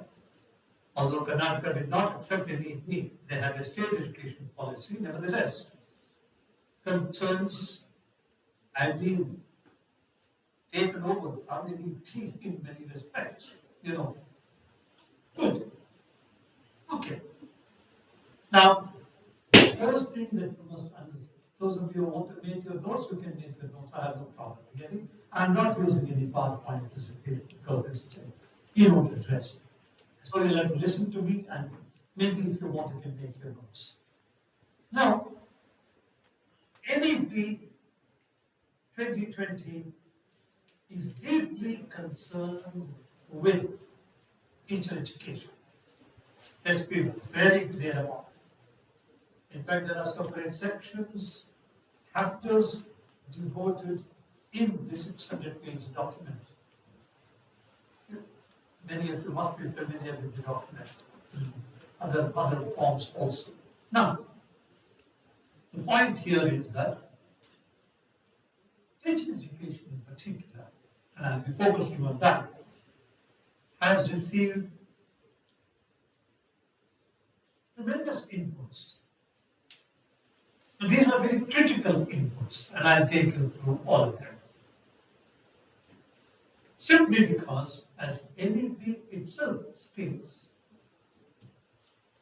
Although Karnataka did not accept NEP, they have a state education policy. Nevertheless, concerns have been taken over from NEP in many respects. Good. Okay. Now, first thing that you must understand, those of you who want to make your notes, you can make your notes. I have no problem getting. I'm not using any PowerPoint presentation because this is a keynote address. So you'll have to listen to me, and maybe if you want, you can make your notes. Now, NEP 2020 is deeply concerned with teacher education. Let's be very clear about it. In fact, there are separate sections, chapters devoted in this 600-page document. Many of you must be familiar with the document. Other forms also. Now, the point here is that teacher education in particular, and I'll be focusing on that, has received tremendous inputs. And these are very critical inputs, and I'll take you through all of them. Simply because, as NEP itself states,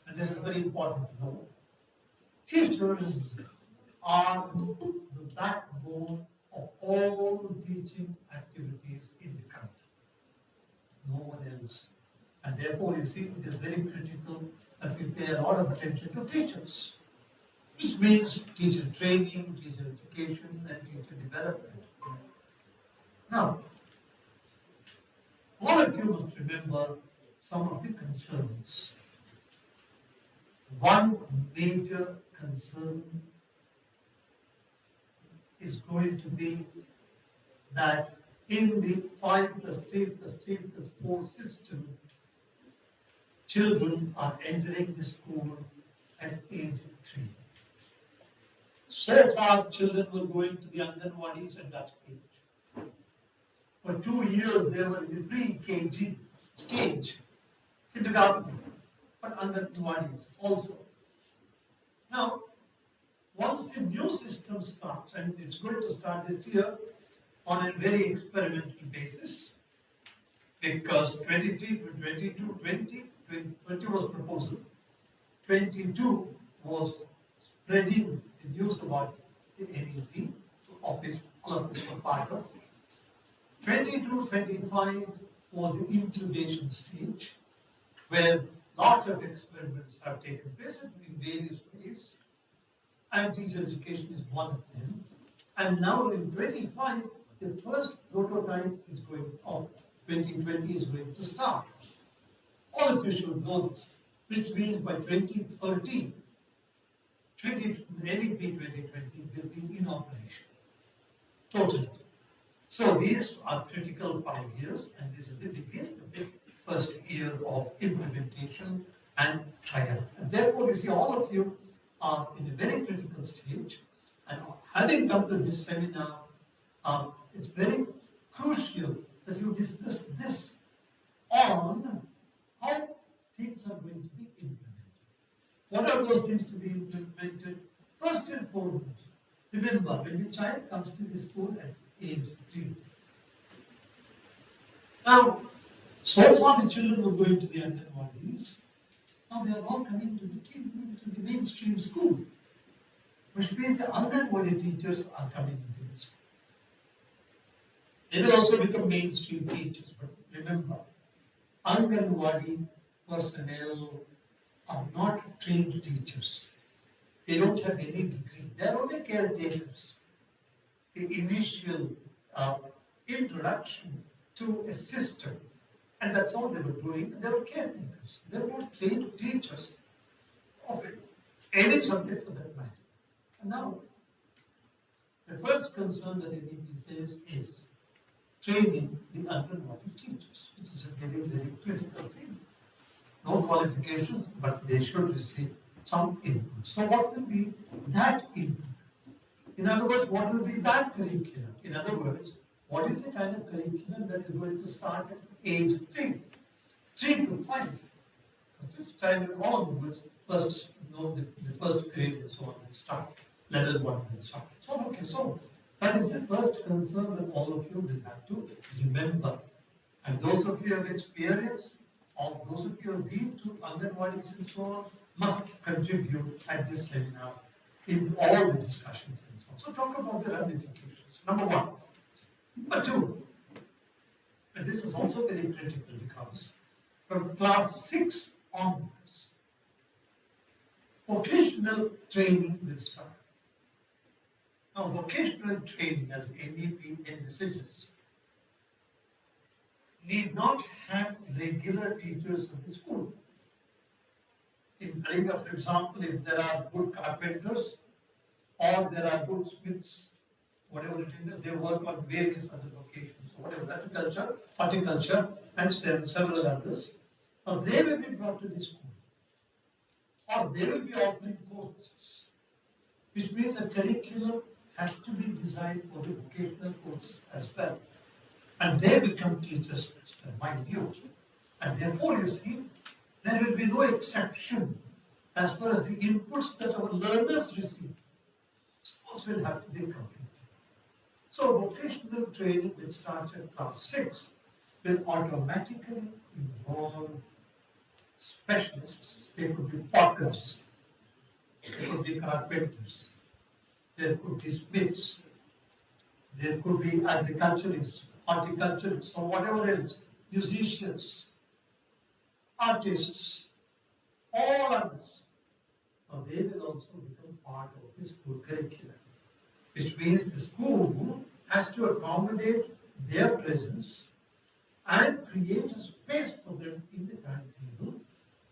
and this is very important to know, teachers are the backbone of all teaching activities in the country. No one else. And therefore, you see, it is very critical that we pay a lot of attention to teachers, which means teacher training, teacher education, and teacher development. Now, all of you must remember some of the concerns. One major concern is going to be that in the 5+3+3+4 system, children are entering the school at age 3. So far, children were going to the Anganwadis at that age. For 2 years, they were in the pre-KG stage, kindergarten, but Anganwadis also. Now, once the new system starts, and it's going to start this year on a very experimental basis, because 23 to 22, 20 was proposal, 22 was spreading the news about the NEP, of which all of us were part of. 22, 25 was the incubation stage, where lots of experiments have taken place in various ways, and teacher education is one of them. And now in 25, the first prototype is going off. 2020 is going to start. All of you should know this, which means by 2030, NEP 2020 will be in operation. Totally. So these are critical 5 years, and this is the beginning of the first year of implementation and trial. And therefore, you see, all of you are in a very critical stage, and having come to this seminar, it's very crucial that you discuss this on how things are going to be implemented. What are those things to be implemented? First and foremost, remember, when the child comes to the school at age 3. Now, so far the children were going to the Anganwadis. Now they are all coming to the mainstream school, which means the Anganwadi teachers are coming into the school. They will also become mainstream teachers, but remember, Anganwadi personnel are not trained teachers. They don't have any degree. They are only caretakers. The initial introduction to a system, and that's all they were doing. They were caretakers. They were not trained teachers of it, any subject for that matter. And now, the first concern that NEP says is training the Anganwadi teachers, which is a very, very critical thing. no qualifications, but they should receive some input. So what will be that input? In other words, what will be that curriculum? In other words, what is the kind of curriculum that is going to start at age 3 to 5? At this time onwards, first, the first grade and so on will start. Level 1 will start. So, okay, so that is the first concern that all of you will have to remember. And those of you who have experience, or those of you who have been to Anganwadis and so on, must contribute at this seminar in all the discussions and so on. So talk about the ramifications. Number 1. Number 2, and this is also very critical because from class 6 onwards, vocational training will start. Now, vocational training, as NEP envisages, need not have regular teachers in the school. In Kalinga, for example, if there are good carpenters or there are good smiths, whatever it is, they work on various other vocations, so whatever, agriculture, horticulture, and several others. Now they will be brought to the school, or they will be offering courses, which means a curriculum has to be designed for the vocational courses as well. And they become teachers as well, mind you. And therefore, you see, there will be no exception as far as the inputs that our learners receive. Schools will have to be completed. So vocational training, which starts at class 6, will automatically involve specialists. They could be potters, they could be carpenters, there could be smiths, there could be agriculturists, horticulturists, or whatever else, musicians, artists, all others. Now they will also become part of the school curriculum, which means the school has to accommodate their presence and create a space for them in the timetable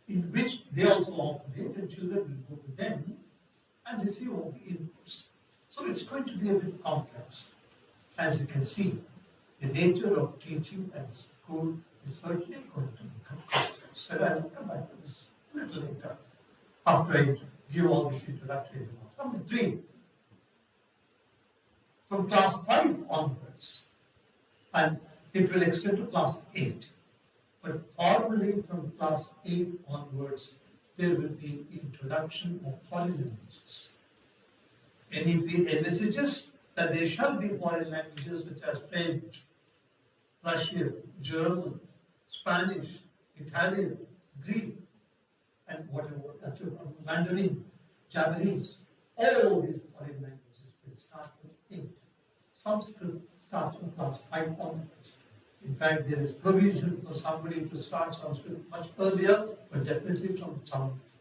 in which they also operate, and children will go to them and receive all the inputs. So it's going to be a bit complex. As you can see, the nature of teaching at school is certainly going to become complex. And I'll come back to this a little later after I give all these introductory remarks. Number 3, from class 5 onwards, and it will extend to class 8. But formally from class 8 onwards, there will be introduction of foreign languages. NEP envisages that there shall be foreign languages such as French, Russian, German, Spanish, Italian, Greek, and whatever, Mandarin, Japanese. All these foreign languages will start from 8. Sanskrit starts from class 5 onwards. In fact, there is provision for somebody to start Sanskrit much earlier, but definitely from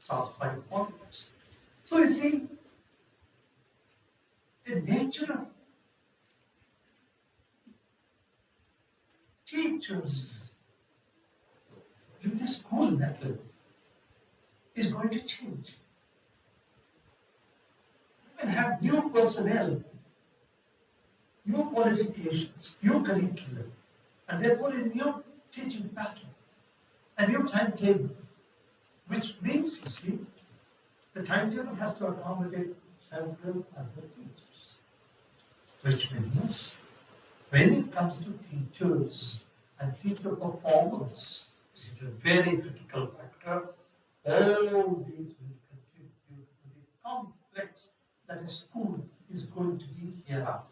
class 5 onwards. So you see, the nature of teachers in the school method is going to change. We will have new personnel, new qualifications, new curriculum, and therefore a new teaching pattern, a new timetable, which means, you see, the timetable has to accommodate several other teachers, which means when it comes to teachers and teacher performance, which is a very critical factor, all these will contribute to the complex that a school is going to be hereafter.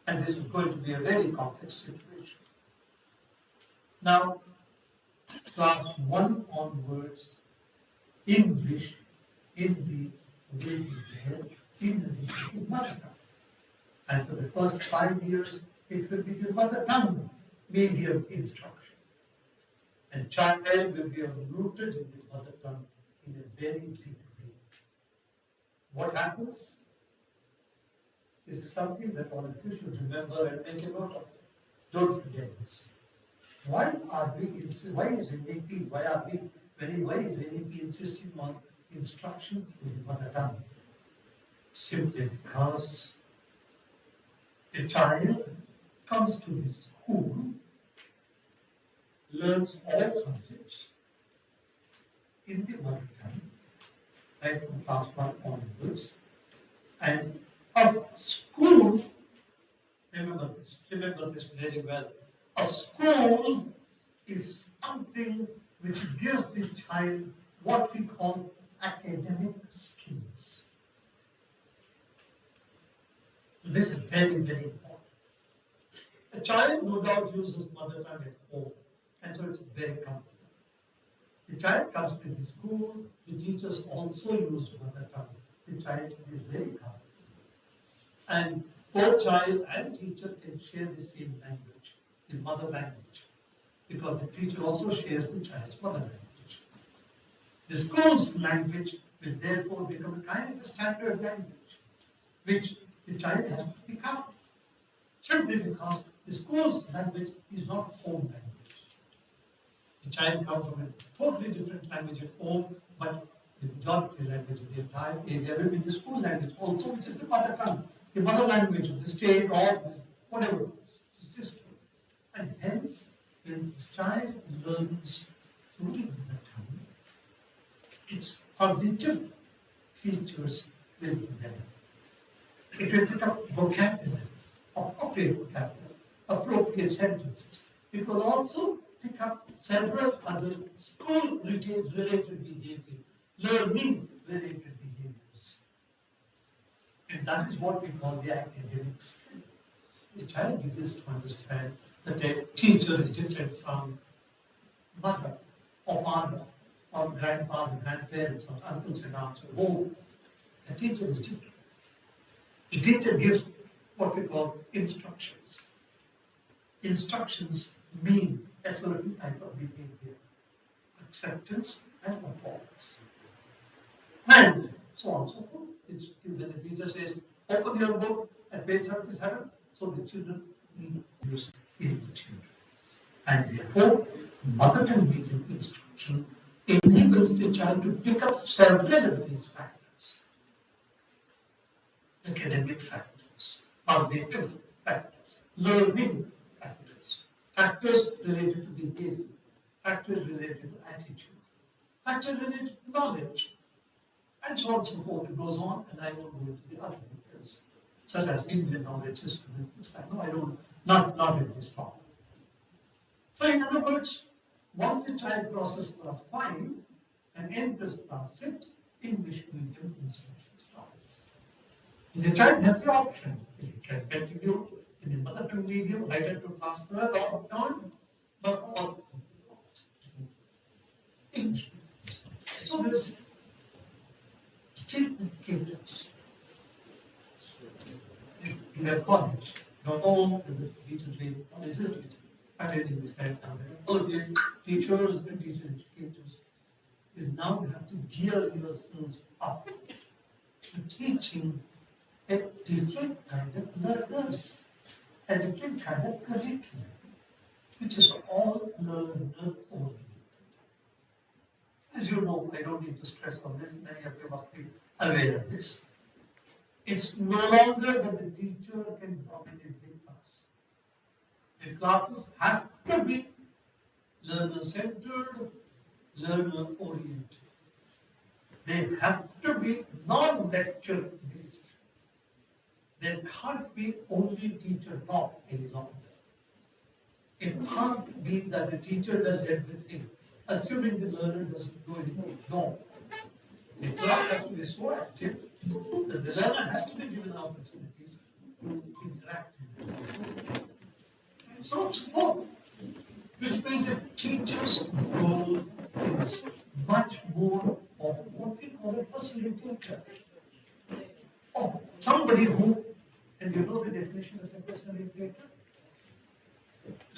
And this is going to be a very complex situation. Now, class 1 onwards, English, Hindi will be there in addition to mother tongue. And for the first 5 years, it will be the mother tongue medium instruction. And child will be rooted in the mother tongue in a very big way. What happens? This is something that all of you should remember and make a note of. Don't forget this. Why is NEP, why is NEP insisting on instruction in the mother tongue? Simply because a child comes to this school, learns all subjects, in the mother tongue, right from class 1 onwards. And a school, remember this very well. A school is something which gives the child what we call academic skills. This is very, very important. A child no doubt uses mother tongue at home, and so it's very comfortable. The child comes to the school, the teachers also use mother tongue. The child is very comfortable. And both child and teacher can share the same language, the mother language, because the teacher also shares the child's mother language. The school's language will therefore become a kind of a standard language, which the child has to pick up, simply because the school's language is not home language. The child comes from a totally different language at home, but the majority language of the entire area will be the school language also, which is the mother tongue, the mother language of the state or the, whatever the system. And hence, when the child learns through the mother tongue, its cognitive features will develop. It will pick up vocabulary, appropriate vocabulary, appropriate sentences. It will also pick up several other school-related behavior, learning related behaviors. And that is what we call the academic skill. The child begins to understand that a teacher is different from mother or father or grandfather, grandparents or uncles and aunts or home. A teacher is different. The teacher gives what we call instructions. Instructions mean a certain type of behavior, acceptance and performance. And so on and so forth. When the teacher says, open your book at page 77, so the children need to use in the children. And therefore, mother tongue medium instruction enables the child to pick up several of these factors. Academic factors, cognitive factors, learning factors, factors related to behavior, factors related to attitude, factors related to knowledge, and so on and so forth. It goes on, and I won't go into the other details, such as Indian knowledge system and things like that. No, I don't, not in this talk. So in other words, once the child crosses class 5 and enters class 6, English medium instruction starts. The child has the option. He can continue in the mother tongue medium right up to class 12 or beyond, or English. So there's still indicators. In a college, not all the teachers in colleges attending this kind of college, teachers and teacher educators, you now have to gear yourselves up to teaching a different kind of learners, a different kind of curriculum, which is all learner oriented. As you know, I don't need to stress on this, many of you must be aware of this. It's no longer that the teacher can dominate the class. The classes have to be learner-centered, learner-oriented. They have to be non-lecture based. There can't be only teacher talk any longer. It can't be that the teacher does everything, assuming the learner doesn't do anything. No. The class has to be so active that the learner has to be given opportunities to interact with the class. And so on and so forth. Which means that teacher's role is much more of what we call a facilitator. Or somebody who, and you know the definition of a facilitator?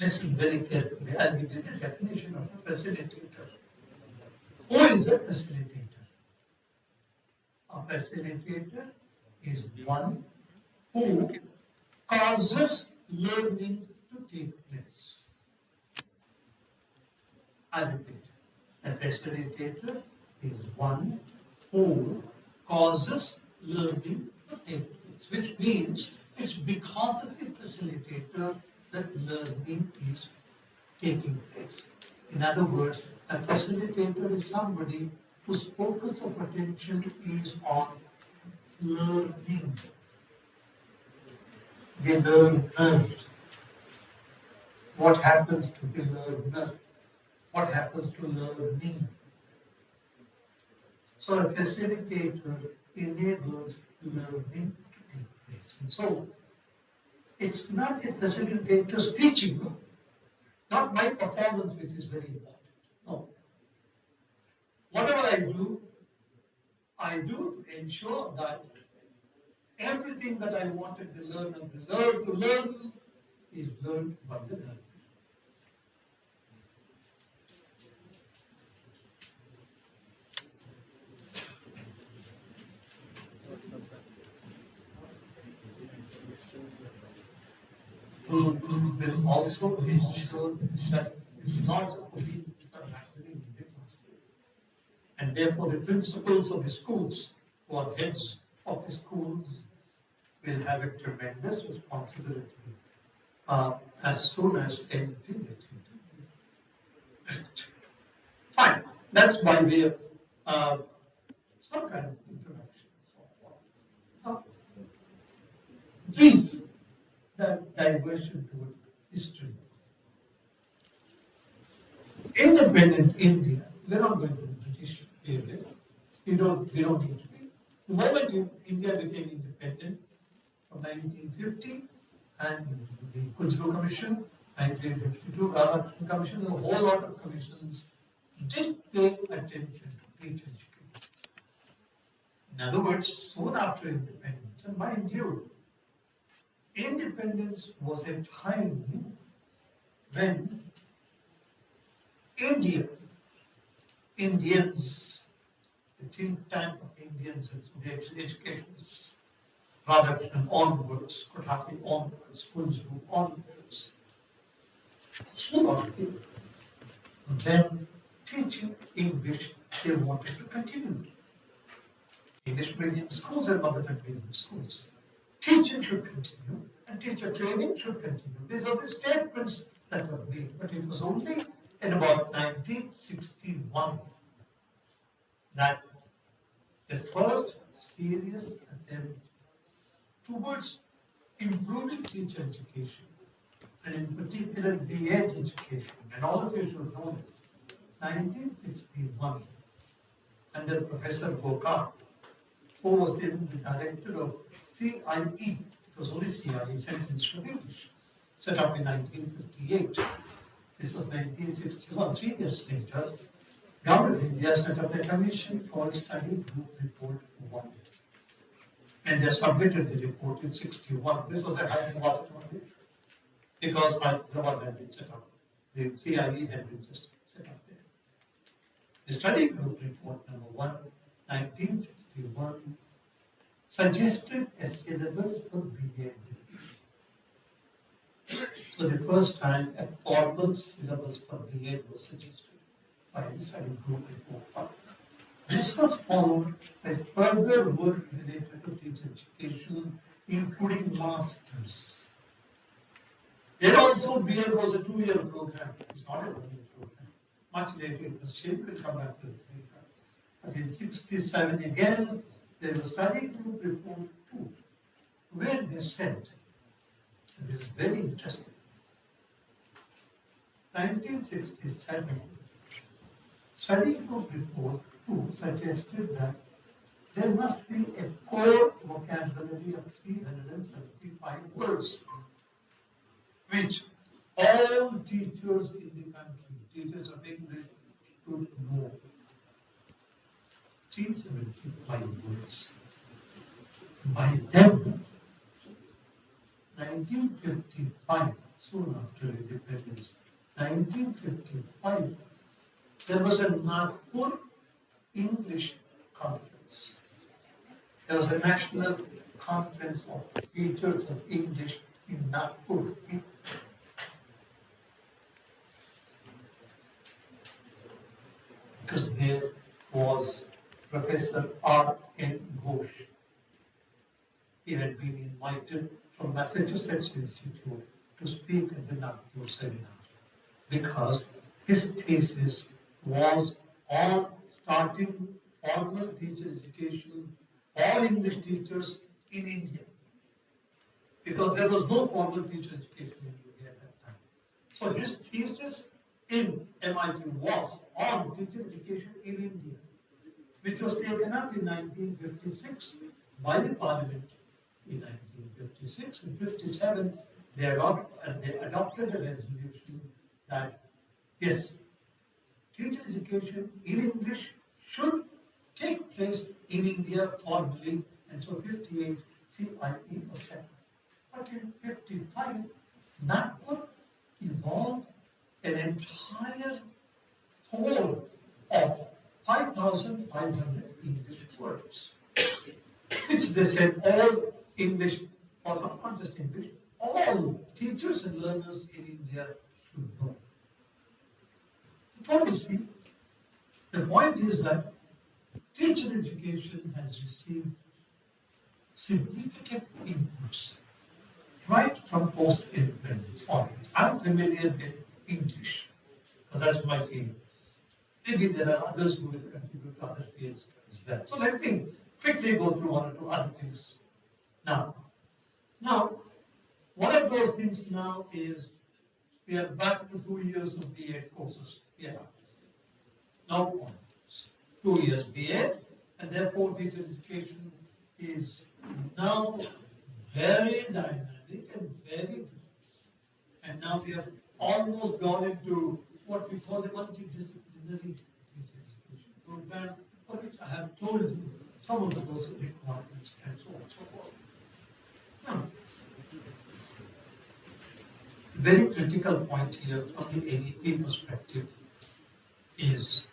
Listen very carefully. I'll give you the definition of a facilitator. Who is a facilitator? A facilitator is one who causes learning to take place. I repeat, a facilitator is one who causes learning to take place, which means it's because of the facilitator that learning is taking place. In other words, a facilitator is somebody whose focus of attention is on learning. The learner. What happens to the learner? What happens to learning? So a facilitator enables learning to take place. And so it's not a facilitator's teaching, not my performance which is very important. No. Whatever I do to ensure that everything that I wanted the learner to learn is learned by the learner. We will also ensure that it's not only happening in the classroom. And therefore the principals of the schools, who are heads of the schools, will have a tremendous responsibility as soon as anything gets into. Fine, that's by way of some kind of introduction. Brief that diversion toward history. Independent India, we're not going to the British period. We don't need to be. The moment India became independent from 1950 and the Kudzu Commission, 1952 Radhakrishnan Commission, and a whole lot of commissions did pay attention to teacher education. In other words, soon after independence, and mind you, independence was a time when Indians, the think tank of Indians, the educationists, rather than onwards, Kothari onwards, Kunzru onwards, then teaching English they wanted to continue. English medium schools and mother tongue medium schools. Teaching should continue and teacher training should continue. These are the statements that were made, but it was only in about 1961 that the first serious attempt towards improving teacher education, and in particular B.Ed. education, and all of you should know this, 1961, under Professor Bokar, who was then the director of CIE, it was only CIE, Central Institute of English, set up in 1958. This was 1961, 3 years later. Government of India set up a commission called Study Group Report 1. And they submitted the report in 61. This was a Hyderabad project because Hyderabad had been set up. The CIE had been just set up there. The Study Group Report number 1, 1961, suggested a syllabus for B.Ed. So the first time a formal syllabus for B.Ed was suggested by the Study Group Report. This was followed by further work related to teacher education, including masters. Yet also B.Ed was a 2-year program. It's not a 1-year program. Much later it was changed. We'll come back to this later. But in 67 again, there was Study Group Report 2, where they said, and this is very interesting, 1967, Study Group Report 2 suggested that there must be a core vocabulary of 375 words, which all teachers in the country, teachers of English, should know. 375 words. By then, 1955, soon after independence, 1955, there was a Nagpur English conference. There was a national conference of teachers of English in Nagpur. Because there was Professor R.N. Ghosh. He had been invited from Massachusetts Institute to speak at the Nagpur seminar because his thesis was on starting formal teacher education for English teachers in India. Because there was no formal teacher education in India at that time. So his thesis in MIT was on teacher education in India, which was taken up in 1956 by the Parliament. In 1956 and 57, they adopted a resolution that yes, teacher education in English should take place in India formally, and so 58 CIE was set up. But in 55, that would involve an entire whole of 5,500 English words, which they said all English, or not just English, all teachers and learners in India should know. What you see, the point is that teacher education has received significant inputs right from post-independence onwards. I'm familiar with English, because that's my field. Maybe there are others who will contribute to other fields as well. So let me quickly go through one or two other things now. One of those things now is we are back to 2 years of B.Ed courses. Yeah. Now, 2 years B.Ed, and therefore teacher education is now very dynamic and very good. And now we have almost gone into what we call a multidisciplinary teacher education program, for which I have told you some of those requirements and so on and so forth. Now, very critical point here from the ADP perspective is,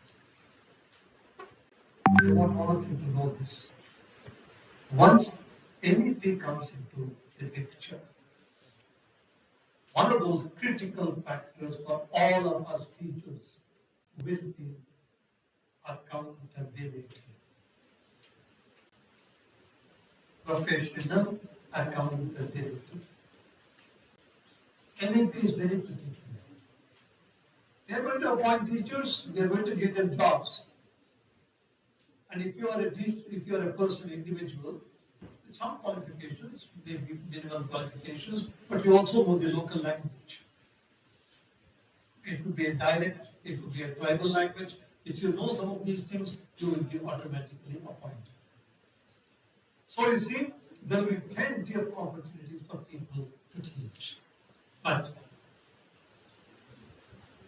I want all of you to know this. Once NEP comes into the picture, one of those critical factors for all of us teachers will be accountability. Professional accountability. NEP is very critical. They are going to appoint teachers, they are going to give them jobs. And if you are a teacher, if you are a person, individual, with some qualifications, maybe minimum qualifications, but you also know the local language. It could be a dialect, it could be a tribal language. If you know some of these things, you will be automatically appointed. So you see, there will be plenty of opportunities for people to teach. But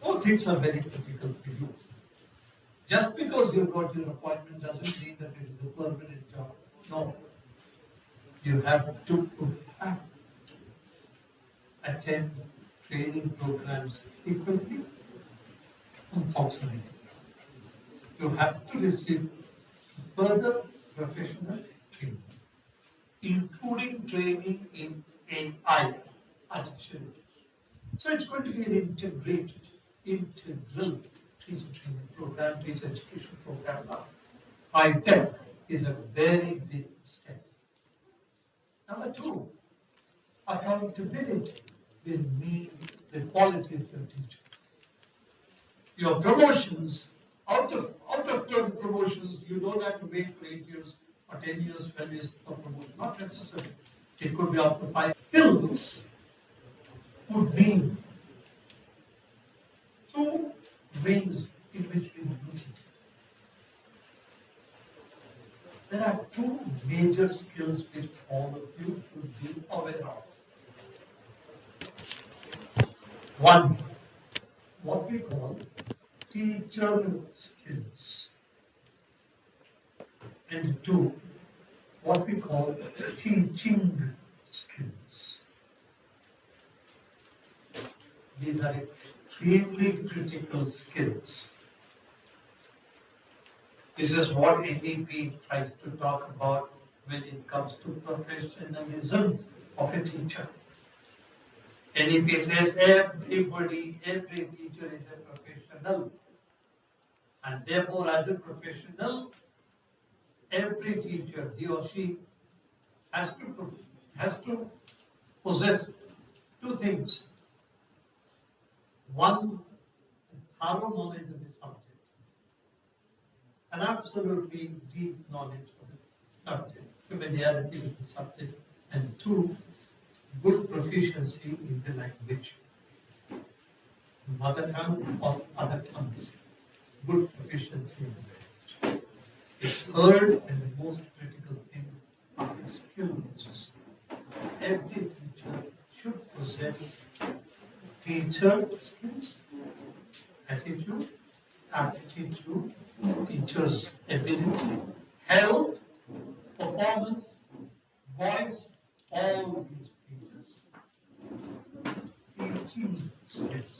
all things are very critical for you. Just because you got your appointment doesn't mean that it is a permanent job. No. You have to attend training programs frequently, compulsorily. You have to receive further professional training, including training in AI, artificial intelligence. So it's going to be an integral teacher training program, teacher education program now. High-tech is a very big step. Number two, accountability will mean the quality of your teaching. Your promotions, out of term promotions, you don't have to wait for 8 years or 10 years, 12 years for promotion. Not necessarily. It could be after 5 skills would mean two ways in which we look at it. There are two major skills which all of you should be aware of. One, what we call teacher skills. And two, what we call teaching skills. These are extremely critical skills. This is what NEP tries to talk about when it comes to professionalism of a teacher. NEP says every teacher is a professional. And therefore, as a professional, every teacher, he or she, has to possess two things. One, thorough knowledge of the subject, an absolutely deep knowledge of the subject, familiarity with the subject, and two, good proficiency in the language, mother tongue or other tongues, good proficiency in the language. The third and the most critical thing are the skills. Every teacher should possess teacher skills, attitude, aptitude, teacher's ability, health, performance, voice, all these features. Teaching skills,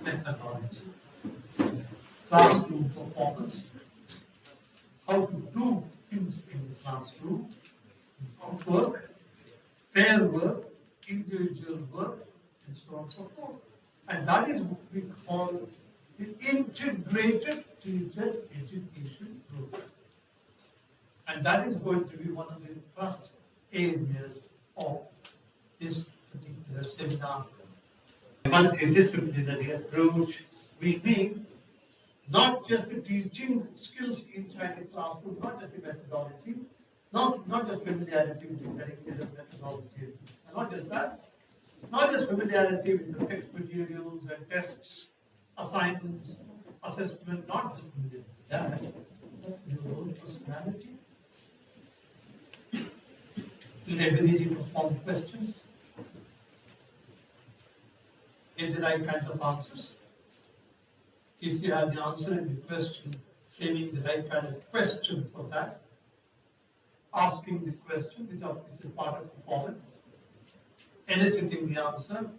methodology, classroom performance, how to do things in the classroom, group work, pair work, individual work, and so on and so forth. And that is what we call the integrated teacher education program. And that is going to be one of the first areas of this particular seminar. Multidisciplinary approach, we mean not just the teaching skills inside the classroom, not just the methodology, not just familiarity with the curriculum methodology, and not just that, not just familiarity with the text materials and tests, assignments, assessment, not just familiarity with that, but your own personality, your ability to perform questions, give the right kinds of answers. If you have the answer in the question, framing the right kind of question for that, asking the question, which is part of performance, eliciting the answer,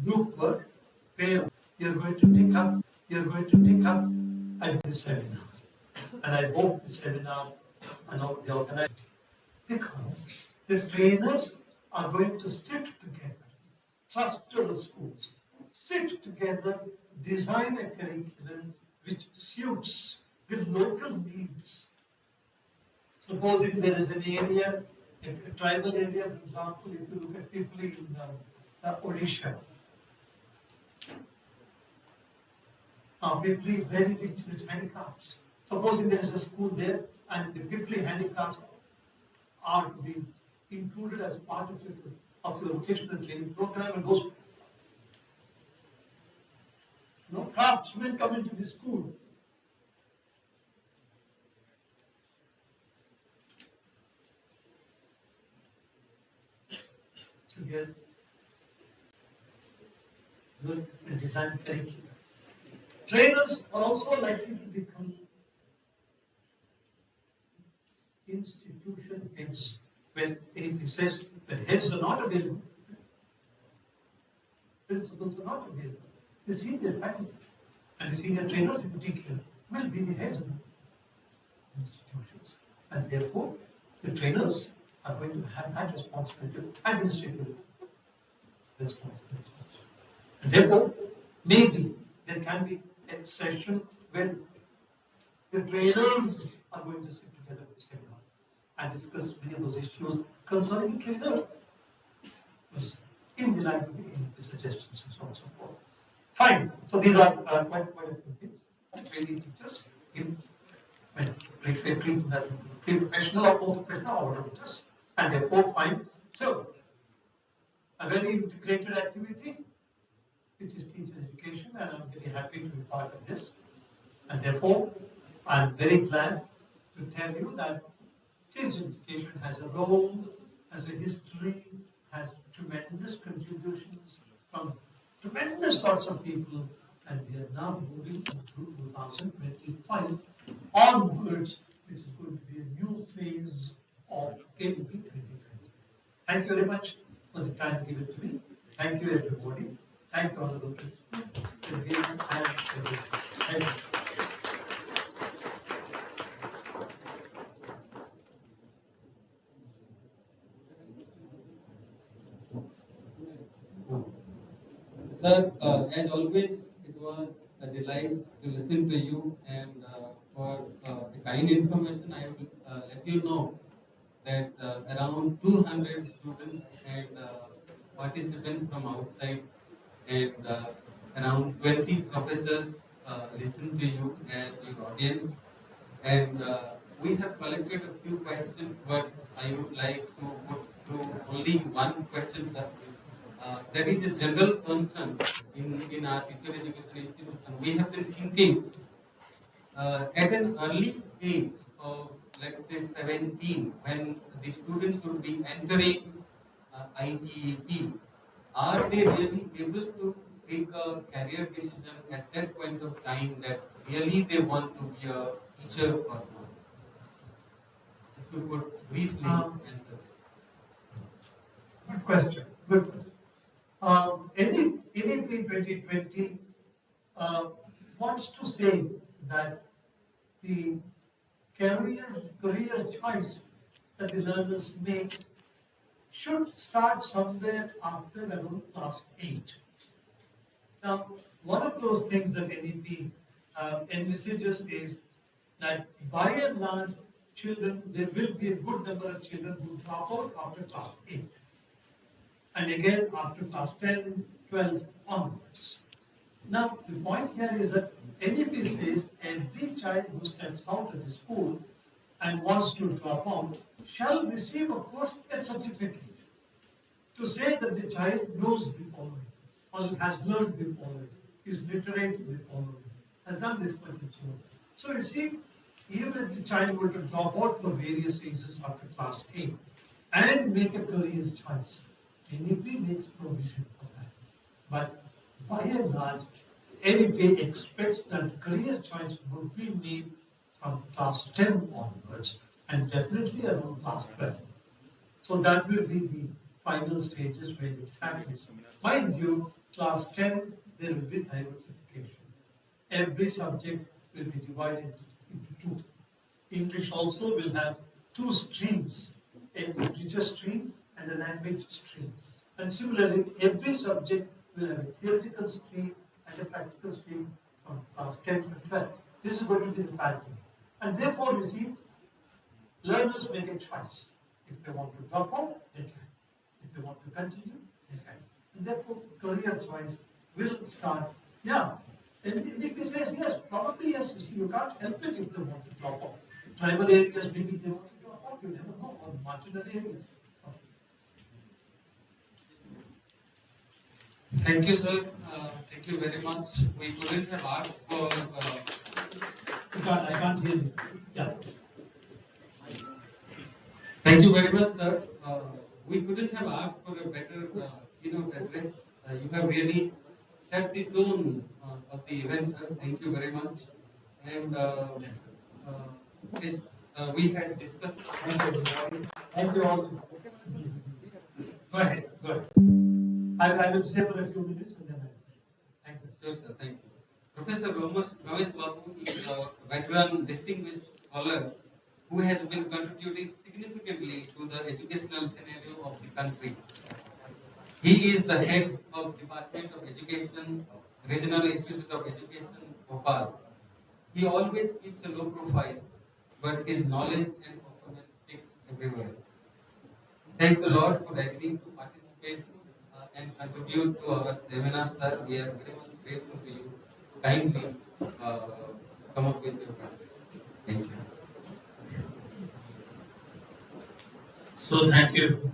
group work, where you're going to take up at this seminar. And I hope the seminar and all the organization, because the trainers are going to sit together, cluster of schools, sit together, design a curriculum which suits the local needs. Supposing there is an area, a tribal area, for example, if you look at people in Odisha. People is very rich with handicrafts. Supposing there is a school there and the people handicrafts are to be included as part of your vocational training program, and those craftsmen come into the school. Together, good and design curriculum. Trainers are also likely to become institution heads when anything says that heads are not available, principals are not available. The senior faculty and the senior trainers in particular will be the heads of the institutions. And therefore, the trainers are going to have that responsibility, administrative responsibility. And therefore, maybe there can be a session when the trainers are going to sit together with the seminar and discuss many of those issues concerning the trainer, in the line of the suggestions and so on and so forth. Fine. So these are quite a few things. Training teachers in pre-professional or post-professional or whatever it is. And therefore, fine. So, a very integrated activity, which is teacher education, and I'm very happy to be part of this. And therefore, I'm very glad to tell you that teacher education has a role, has a history, has tremendous contributions from tremendous sorts of people, and we are now moving into 2025 onwards, which is going to be a new phase of KDP 2020. Thank you very much for the time given to me. Thank you, everybody. Thank you, Honorable President. Thank you. Sir, as always, it was a delight to listen to you, and for the kind information, I will let you know that around 200 students and participants from outside, and around 20 professors listen to you and your audience. And we have collected a few questions, but I would like to put through only one question, sir. There is a general concern in our teacher education institution. We have been thinking at an early age of, let's say, 17, when the students would be entering ITEP, are they really able to take a career decision at that point of time that really they want to be a teacher or not? If you could briefly answer. Good question. Good question. NEP 2020 wants to say that the career choice that the learners make should start somewhere after around class 8. Now, one of those things that NEP envisages is that by and large, children, there will be a good number of children who drop out after class 8. And again after class 10, 12 onwards. Now, the point here is that NEP says every child who steps out of the school and wants to drop out shall receive, of course, a certificate to say that the child knows the following, or has learned the following, is literate in the following, has done this particular. So you see, even if the child were to drop out for various reasons after class 8 and make a career choice, NEP makes provision for that. But by and large, NEP expects that career choice would be made from class 10 onwards and definitely around class 12. So that will be the final stages where it happens. Mind you, class 10, there will be diversification. Every subject will be divided into two. English also will have two streams, a literature stream and a language stream. And similarly, every subject will have a theoretical stream and a practical stream from class 10 to 12. This is going to be the pattern. And therefore, you see, learners make a choice. If they want to drop out, they can. If they want to continue, they can. And therefore, career choice will start, yeah. And if he says yes, probably yes, you see, you can't help it if they want to drop out. Tribal areas, maybe they want to drop out, you never know, or marginal areas. Thank you, sir. Thank you very much. We couldn't have asked for. I can't hear you. Yeah. Thank you very much, sir. We couldn't have asked for a better keynote address. You have really set the tone of the event, sir. Thank you very much. And we had discussed. Thank you. Thank you all. Go ahead. Go ahead. I will stay for a few minutes and then I will. Thank you. Sure, sir. Thank you. Professor Ramesh Babu is a veteran, distinguished scholar who has been contributing significantly to the educational scenario of the country. He is the head of Department of Education, Regional Institute of Education, Bhopal. He always keeps a low profile, but his knowledge and performance speaks everywhere. Thanks a lot for agreeing to participate and contribute to our seminar, sir. We are very much grateful to you. Kindly come up with your comments. Thank you. So thank you,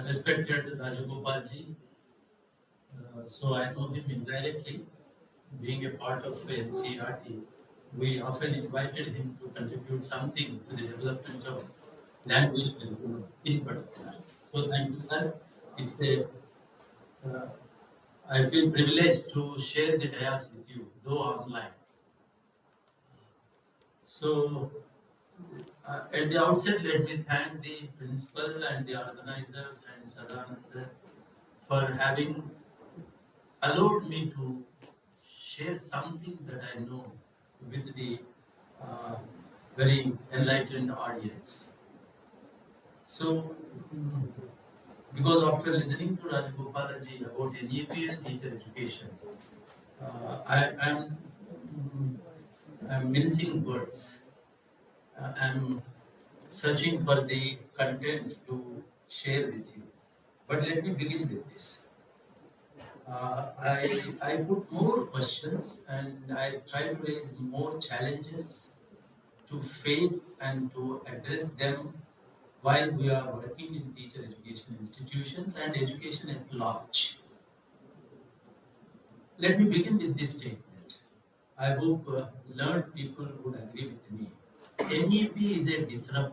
respected Rajagopalji. So I know him indirectly, being a part of NCERT. We often invited him to contribute something to the development of language in particular. So thank you, sir. It's a, I feel privileged to share the dais with you, though online. So at the outset, let me thank the principal and the organizers and Sadanand for having allowed me to share something that I know with the very enlightened audience. So, because after listening to Rajagopalaji about NEP and teacher education, I'm mincing words. I'm searching for the content to share with you. But let me begin with this. I put more questions and I try to raise more challenges to face and to address them while we are working in teacher education institutions and education at large. Let me begin with this statement. I hope learned people would agree with me. NEP is a disruptor.